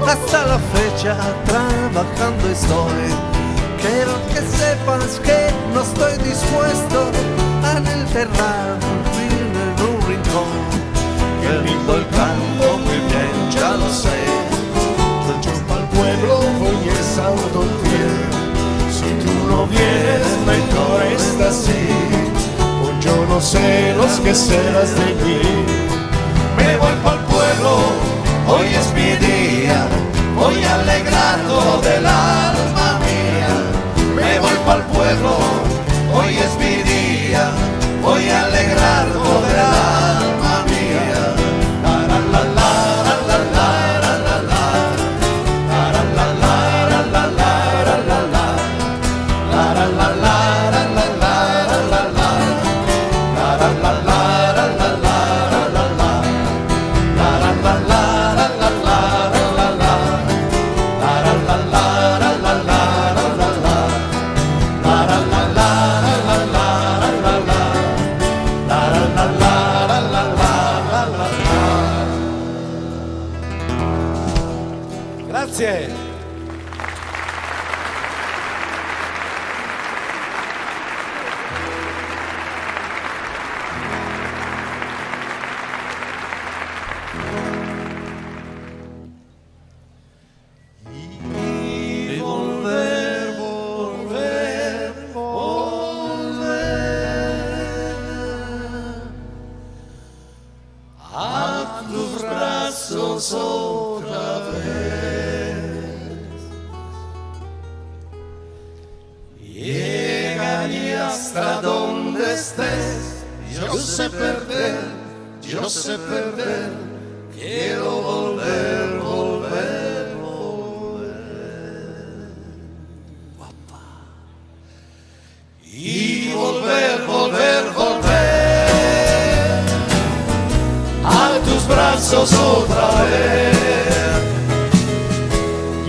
Speaker 7: Hasta la fecha trabajando estoy. Quiero que sepas que no estoy dispuesto a enterrarme en un rincón. Qué lindo el campo, muy bien, ya lo sé. Yo pa'l pueblo voy es autopie. Si tú no vienes, mejor está así. Pues yo no sé los que serás de mí. Me voy pa'l pueblo, hoy es mi día, voy a alegrar todo el alma mía. Me voy pa'l pueblo, hoy es mi día, voy a alegrar todo el alma mía. La la la la la la la la la la la la la la la la la la la Grazie. Y volver, volver, volver a tus brazos otra vez. Llegaré hasta donde estés. Yo sé perder, yo sé perder. Quiero volver, volver, volver. Guapa. Y volver, volver, volver a tus brazos otra vez.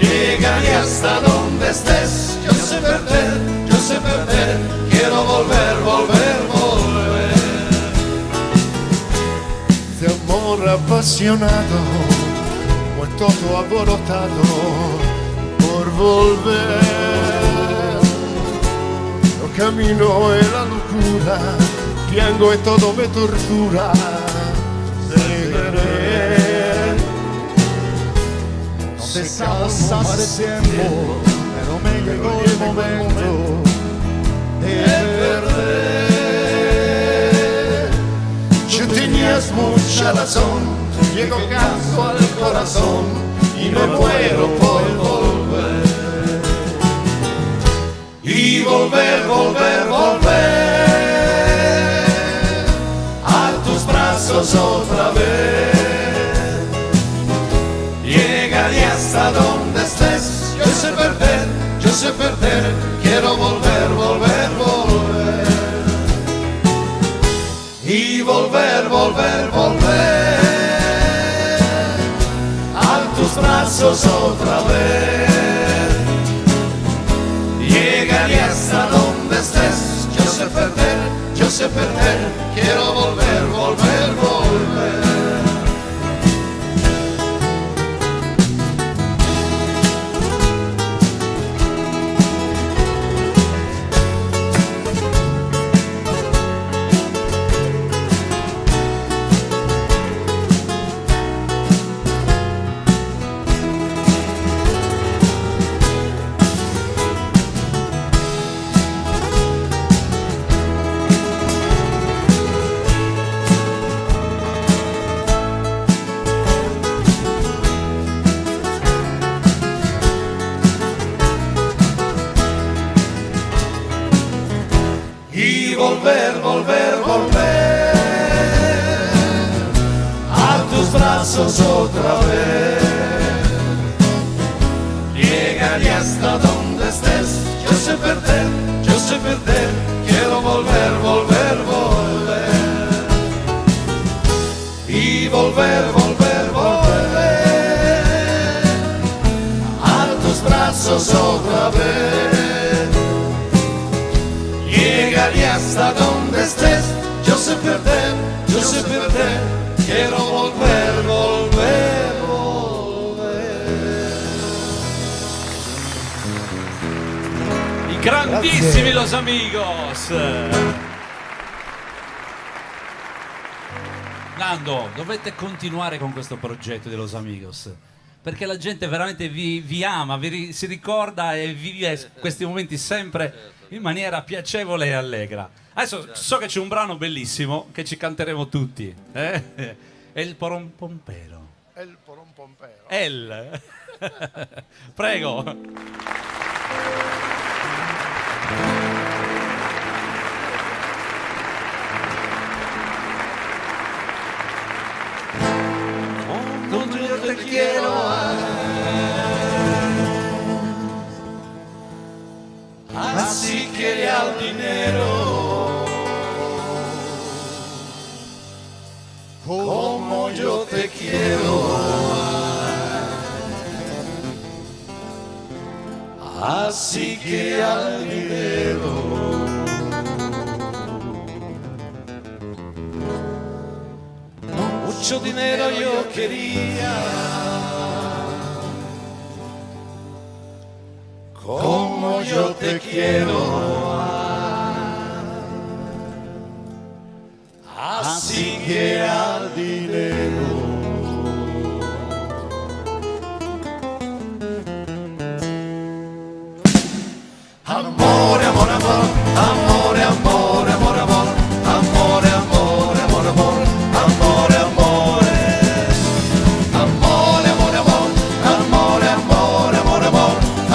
Speaker 7: Llegaré hasta donde estés. Yo sé perder, yo sé perder. Quiero volver, volver, volver. De amor apasionado, fue todo alborotado por volver. Yo camino en la locura, piango y todo me tortura. Seguiré. No te cansas de tiempo, pero me llegó el momento de perder. Yo tenías mucha razón, llego canso al corazón y me muero por volver. Y volver, volver, volver a tus brazos otra vez. Llegaré hasta donde estés. Yo sé perder, yo sé perder. Quiero volver, volver, volver. Y volver, volver, volver a tus brazos otra vez. Llegaré hasta donde estés. Yo sé perder, yo sé perder. Quiero volver, volver, volver. volver, volver a tus brazos otra vez. Llegaré hasta donde estés, yo sé perder, quiero volver, volver, volver. Y volver, volver, volver a tus brazos otra vez. Llegaré hasta donde estés, yo sé perder, quiero volver, volver, volver.
Speaker 1: I grandissimi Los Amigos. Nando, dovete continuare con questo progetto di Los Amigos, perché la gente veramente vi ama, si ricorda e vive questi momenti sempre in maniera piacevole e allegra. Adesso so che c'è un brano bellissimo che ci canteremo tutti. È il Porompompero.
Speaker 3: È il Porompompero.
Speaker 1: Prego.
Speaker 7: Como yo te quiero, así quiere al dinero. Como yo te quiero, así quiere al dinero. Mucho dinero yo quería, como yo te quiero, así que al dinero. Amore, amore, amore, amore, amore, amore, amore, amore, amore, amore, amore. Amore, amore, amore, amore, amore, amore, amore,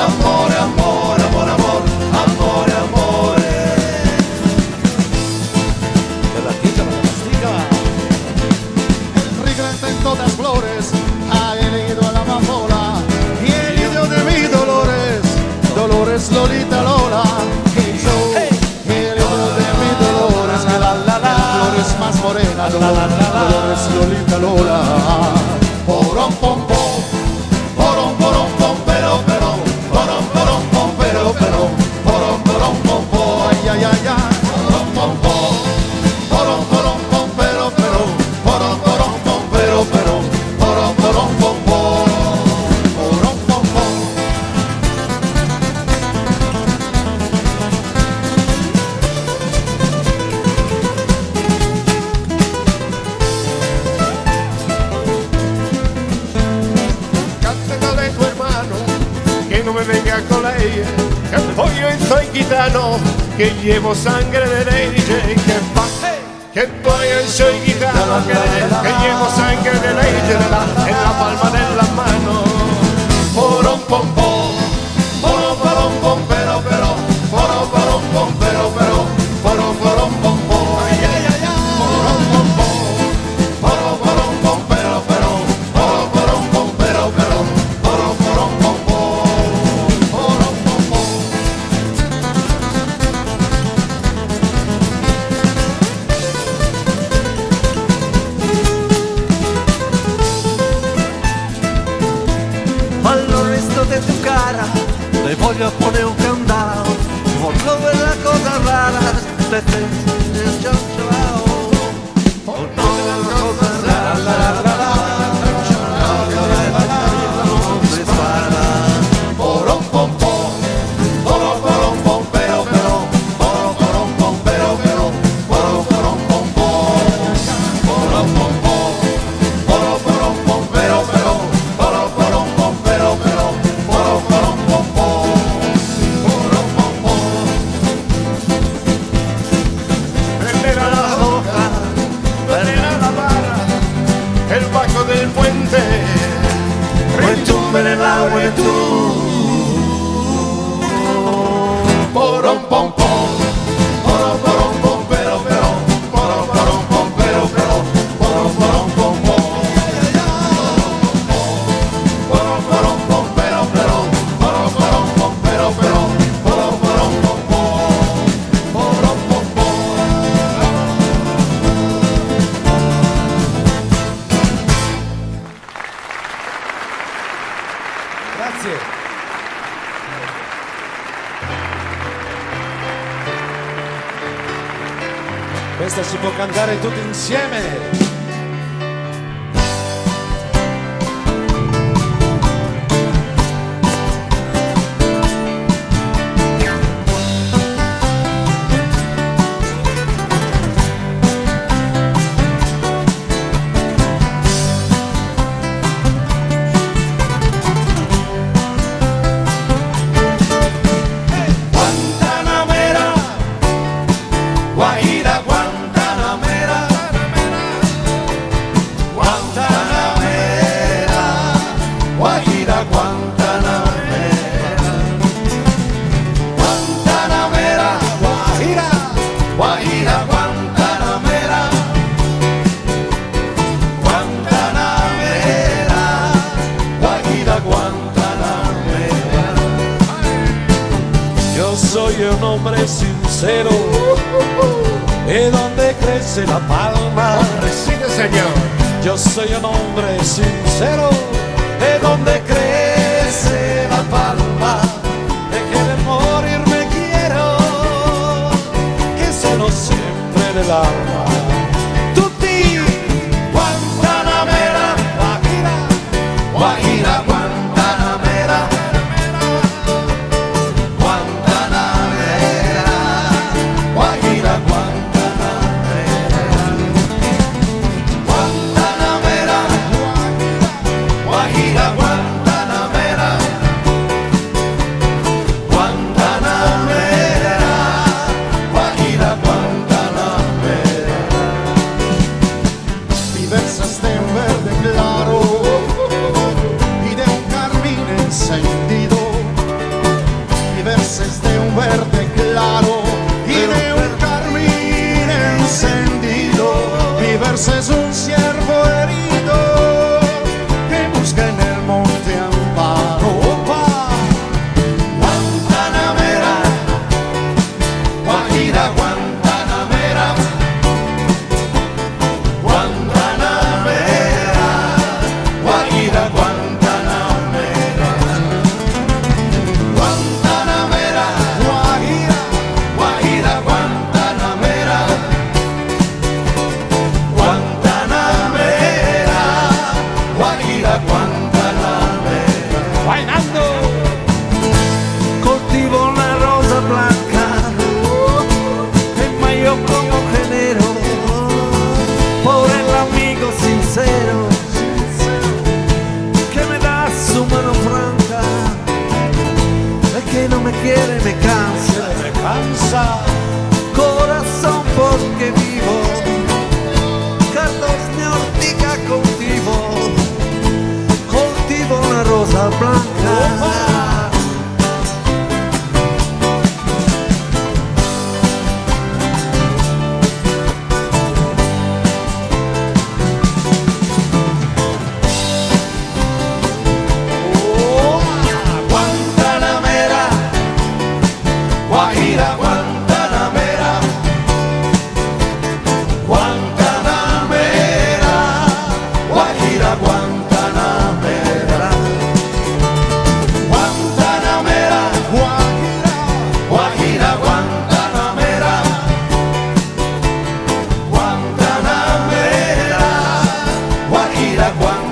Speaker 7: amore, amore, amore, amore, amore, amore. De la quinta la mastica.
Speaker 15: Rigreta en todas flores, ha herido a la amapola y herido de mis dolores, Dolores Lolita Lola. Herido de mis dolores, flores más morenas, Dolores Lolita Lola. Porom pom pom, porom porom pom, pero, porom porom pom, pero, porom porom pom pom, ay ay ay ay, porom pom pom, porom porom pom, pero, porom porom pom, pero, porom porom pom pom, porom pom pom. Cántale a tu hermano que no me venga con la ella, que poi yo soy gitano, que llevo sangre de lady Jane, que poi yo soy gitano, que llevo sangre de lady Jane en la palma de la mano. Porom pom pom, porom porom pom, pero, porom porom pom, pero, porom porom pom pom, ay ay ay ay, porom pom pom, porom porom pom, pero, porom porom pom, pero, porom porom pom pom, porom pom pom.
Speaker 7: Al resto de tu cara le voy a poner un candado, por no ver las cosas raras de el chao. Por no ver las cosas raras, no dispara. Porom pom pom, porom porom pom, pero, porom porom pom, pero, porom porom pom pom, porom pom pom, porom porom pom, pero, porom porom pom, pero, porom porom pom pom, porom pom pom. Prendere al lado
Speaker 18: Questa si può cantare tutti insieme.
Speaker 7: Guantanamera, Guajira, Guantanamera, Guantanamera, Guajira, Guantanamera, Guantanamera, Guajira, Guajira, Guantanamera, Guantanamera, Guajira, Guantanamera.
Speaker 18: Yo soy un hombre sincero, y donde crece la palma.
Speaker 7: Sí, señor.
Speaker 18: Yo soy un hombre sincero, y donde crece la palma. De que de morir me quiero, que sono siempre del alma.
Speaker 7: Tutti, Guantanamera, Guajira, Guajira, Guantanamera, Guantanamera, Guajira, Guantanamera, Guantanamera, Guajira, Guantanamera, Guantanamera, Guajira, Guantanamera.
Speaker 15: Diversas de un verde claro y de un carmín encendido, diversas de un verde claro y de un carmín encendido, diversas un ciervo herido que busca en el monte amparo. Guantanamera, Guajira, Guantanamera, Guantanamera, Guajira, Guantanamera, Guantanamera, Guajira, Guajira, Guantanamera, Guantanamera, Guajira, Guantanamera.
Speaker 7: Bailando. Coltivo una rosa blanca en mayo como genero, por el amigo sincero que me da su mano franca. El que no me quiere me cansa, corazón porque vivo, Carlos de Ortiga cultivo una rosa blanca. Guantanamera, Guajira, Guantanamera, Guantanamera, Guajira, Guantanamera, Guantanamera, Guajira, Guajira, Guantanamera, Guantanamera, Guajira, Guantanamera.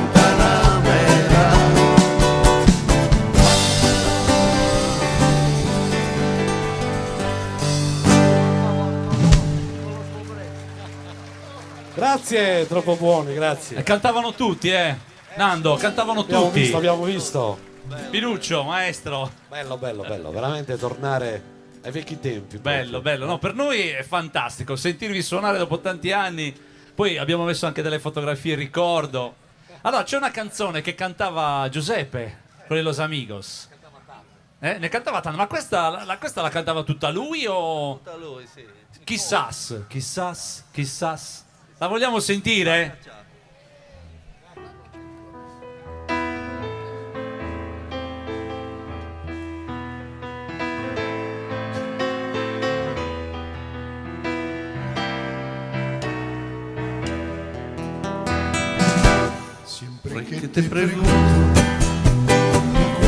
Speaker 18: Grazie, troppo buoni, grazie.
Speaker 1: E cantavano tutti, Nando, cantavano tutti.
Speaker 18: Abbiamo visto.
Speaker 1: Pinuccio, maestro.
Speaker 18: Bello, veramente tornare ai vecchi tempi.
Speaker 1: Bello, no, per noi è fantastico sentirvi suonare dopo tanti anni. Poi abbiamo messo anche delle fotografie ricordo. Allora, c'è una canzone che cantava Giuseppe con i Los Amigos. Ne cantava tanto, ma questa la cantava tutta lui o...
Speaker 19: Tutta lui, sì.
Speaker 1: Chissas. La vogliamo sentire?
Speaker 7: Siempre que te pregunto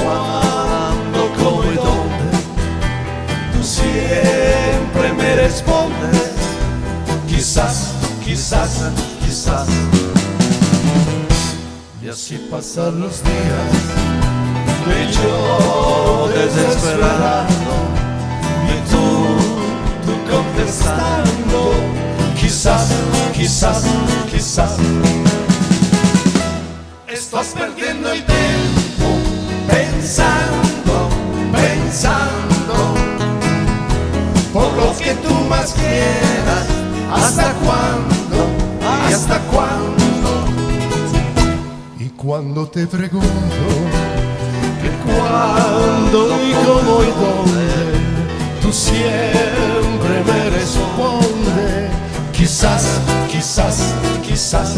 Speaker 7: cuándo, cómo y dónde, tú siempre me respondes.
Speaker 18: quizás, quizás, quizás. Y así pasan los días, y yo desesperado, y tú contestando, quizás, quizás, quizás. Estás perdiendo el tiempo pensando, pensando por lo que tú más quieras. ¿Hasta cuándo? ¿Hasta cuándo? Y cuando te pregunto que cuándo y cómo y dónde, tú siempre me respondes, quizás, quizás, quizás.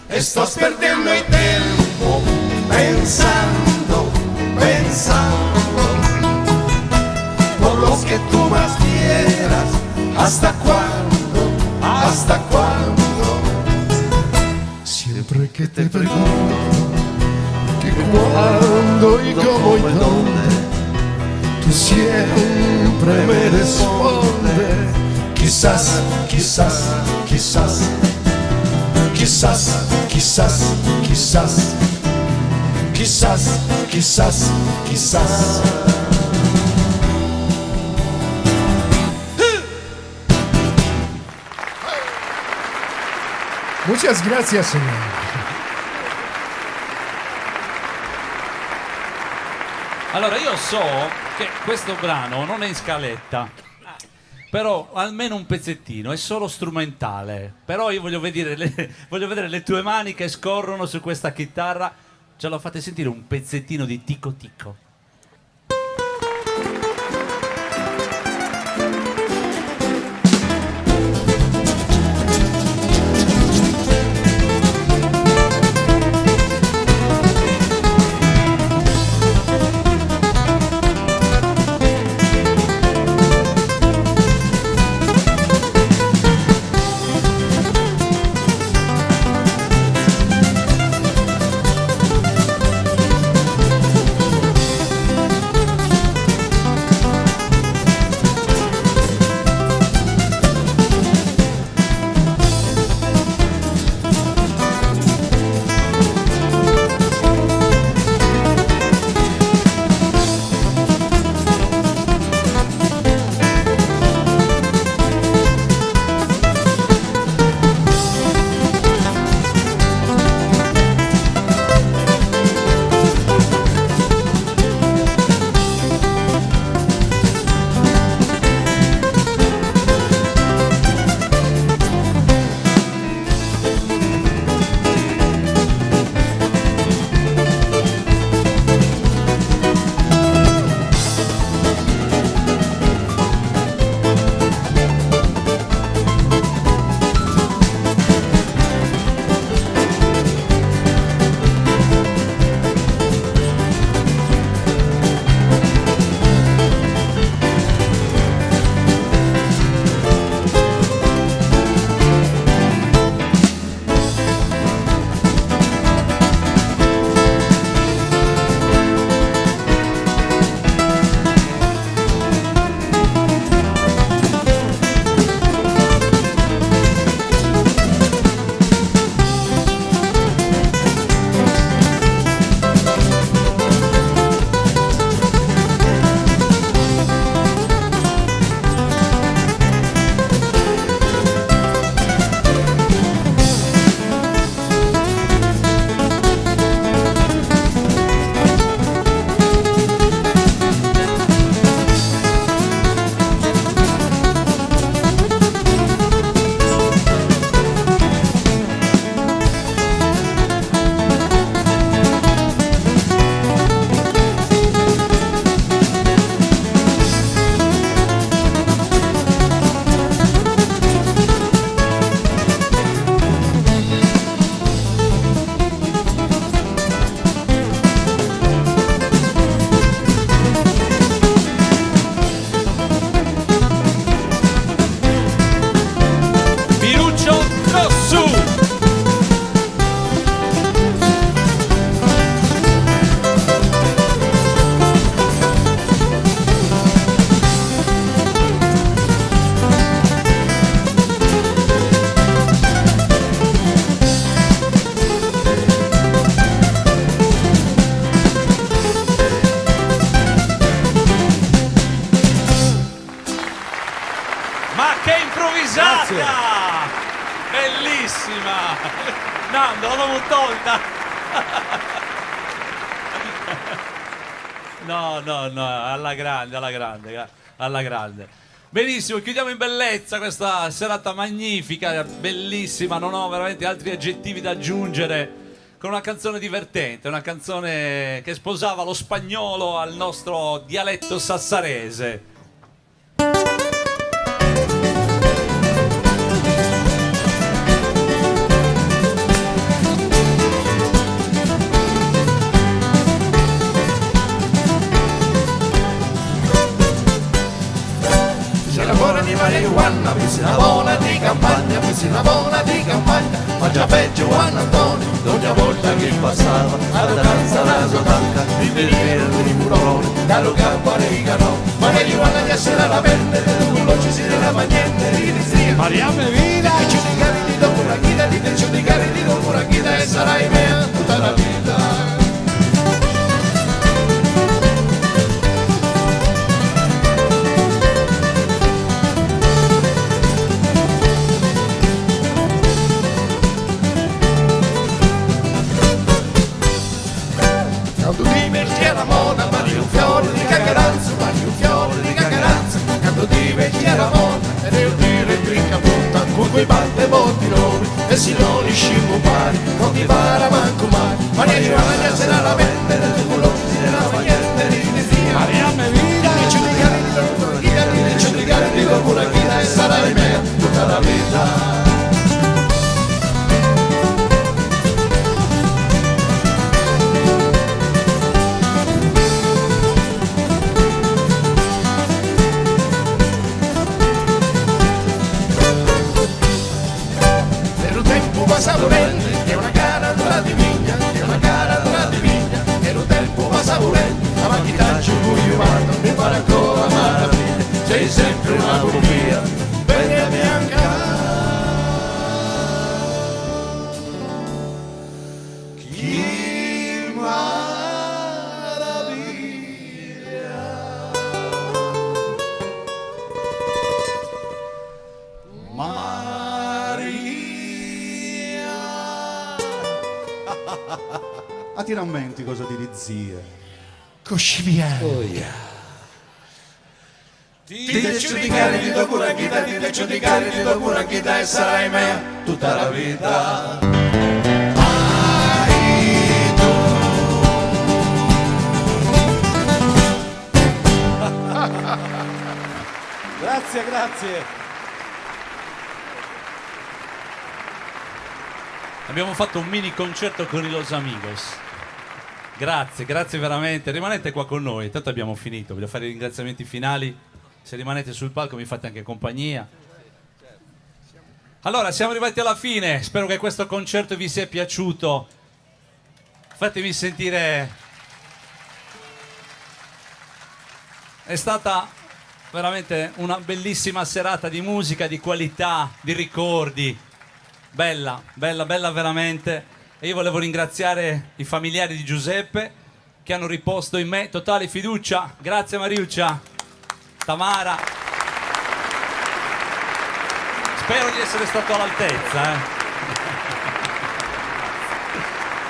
Speaker 18: Estás perdiendo el tiempo pensando, pensando por lo que tú más quieras. ¿Hasta cuándo? ¿Hasta cuándo? Siempre que te pregunto que cuándo y cómo y dónde, tú siempre me respondes, quizás, quizás, quizás. Quizás, quizás, quizás, quizás, quizás, quizás.
Speaker 19: Muchas gracias, señor.
Speaker 1: Allora, io so che questo brano non è in scaletta, però almeno un pezzettino, è solo strumentale. Però io voglio vedere le tue mani che scorrono su questa chitarra. Ce lo fate sentire un pezzettino di Tico Tico. Che improvvisata!
Speaker 9: Grazie.
Speaker 1: Bellissima! Nando, l'avevamo tolta! No, alla grande. Benissimo, chiudiamo in bellezza questa serata magnifica, bellissima, non ho veramente altri aggettivi da aggiungere, con una canzone divertente, una canzone che sposava lo spagnolo al nostro dialetto sassarese.
Speaker 18: Di marijuana, mi si una buona di campagna, mi si una buona di campagna, ma già peggio Juan Antonio, ogni volta che passava, alla danza la sua tanca, di vedere di murone, dallo campo a Rigano, marijuana già se la vende, non ci si della niente, rinizia, Mariame vida, ti giudicare di dopo una guida, ti giudicare di dopo una guida e sarai mia tutta la vita. Quando ti metti alla moda, mani un fiore di caccaranzo, mani un fiore di caccaranzo, quando ti metti alla moda, e devo dire trinca punta, con quei batte botti loro, e si non scimo pari, non ti para manco mai, ma ne giovane se la vendere, tu non si della niente, rinizia, Mariame vida, ti giudicare di dopo una guida, ti giudicare di dopo una guida, e sarai mia tutta la vita. Savorente, è una gara dura di vigna, è una gara dura di vigna, e lo tempo va savorente, la macchina ci cui umano, mi pare ancora maraviglia, sei sempre una bugia, verde bianca. Chi
Speaker 19: A ti rammenti cosa di zie?
Speaker 18: Cosciviano.
Speaker 19: Oh yeah.
Speaker 18: Ti giudicare di dopo una guida, ti giudicare di dopo una guida e sarai mia tutta la vita.
Speaker 19: Grazie, grazie.
Speaker 1: Abbiamo fatto un mini concerto con i Los Amigos. Grazie veramente. Rimanete qua con noi, tanto abbiamo finito. Voglio fare i ringraziamenti finali. Se rimanete sul palco mi fate anche compagnia. Allora, siamo arrivati alla fine. Spero che questo concerto vi sia piaciuto. Fatemi sentire. È stata veramente una bellissima serata di musica, di qualità, di ricordi. Bella veramente. E io volevo ringraziare i familiari di Giuseppe che hanno riposto in me totale fiducia. Grazie Mariuccia, Tamara. Spero di essere stato all'altezza.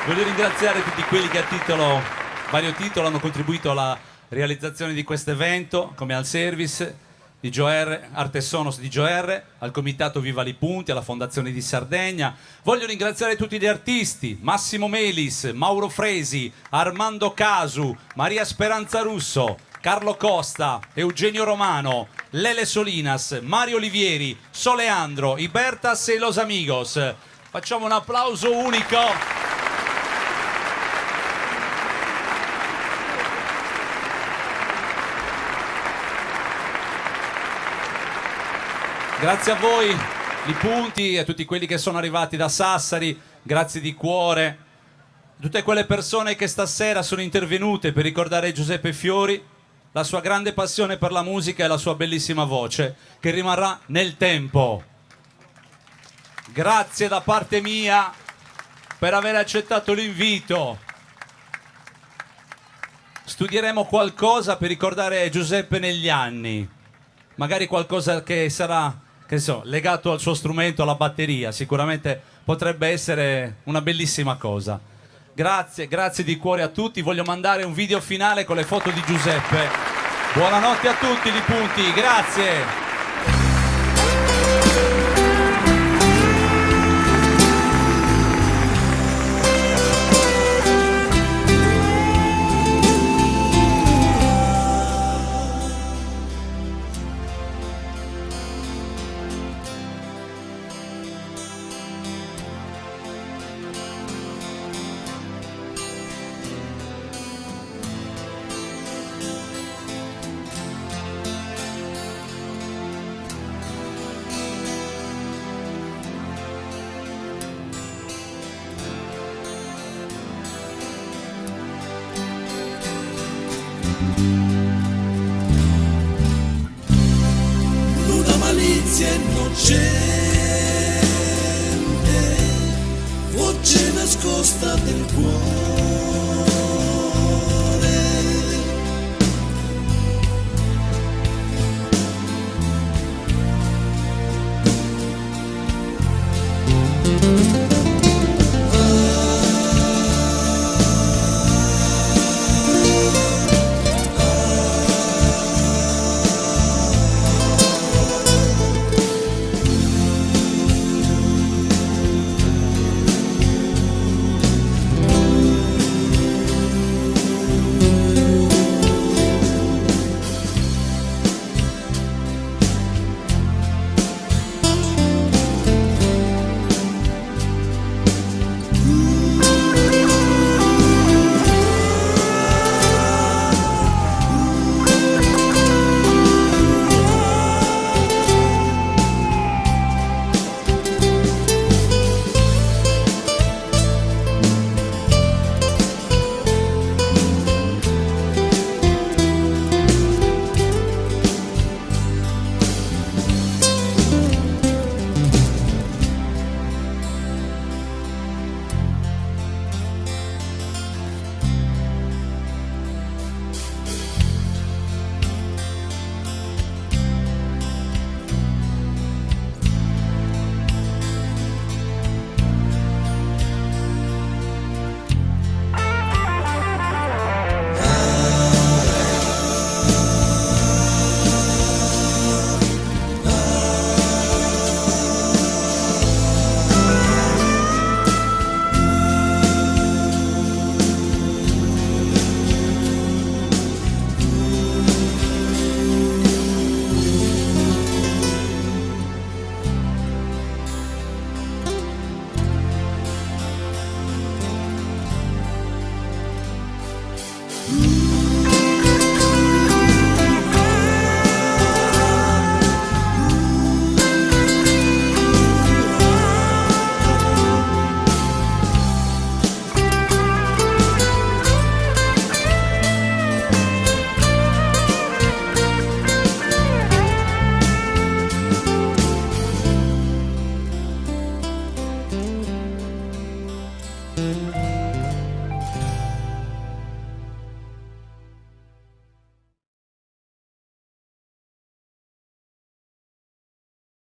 Speaker 1: Voglio ringraziare tutti quelli che a vario titolo hanno contribuito alla realizzazione di questo evento, come al service di GioR, Arte Sonos di GioR, al Comitato Viva li Punti, alla Fondazione di Sardegna. Voglio ringraziare tutti gli artisti, Massimo Melis, Mauro Fresi, Armando Casu, Maria Speranza Russo, Carlo Costa, Eugenio Romano, Lele Solinas, Mario Olivieri, Soleandro, Ibertas e Los Amigos. Facciamo un applauso unico. Grazie a voi, Li Punti, e a tutti quelli che sono arrivati da Sassari, grazie di cuore. Tutte quelle persone che stasera sono intervenute per ricordare Giuseppe Fiori, la sua grande passione per la musica e la sua bellissima voce, che rimarrà nel tempo. Grazie da parte mia per aver accettato l'invito. Studieremo qualcosa per ricordare Giuseppe negli anni, magari qualcosa che che so, legato al suo strumento, alla batteria, sicuramente potrebbe essere una bellissima cosa. Grazie, grazie di cuore a tutti. Voglio mandare un video finale con le foto di Giuseppe. Buonanotte a tutti di Punti, grazie.
Speaker 4: Nuda malizia innocente, voce nascosta del cuore.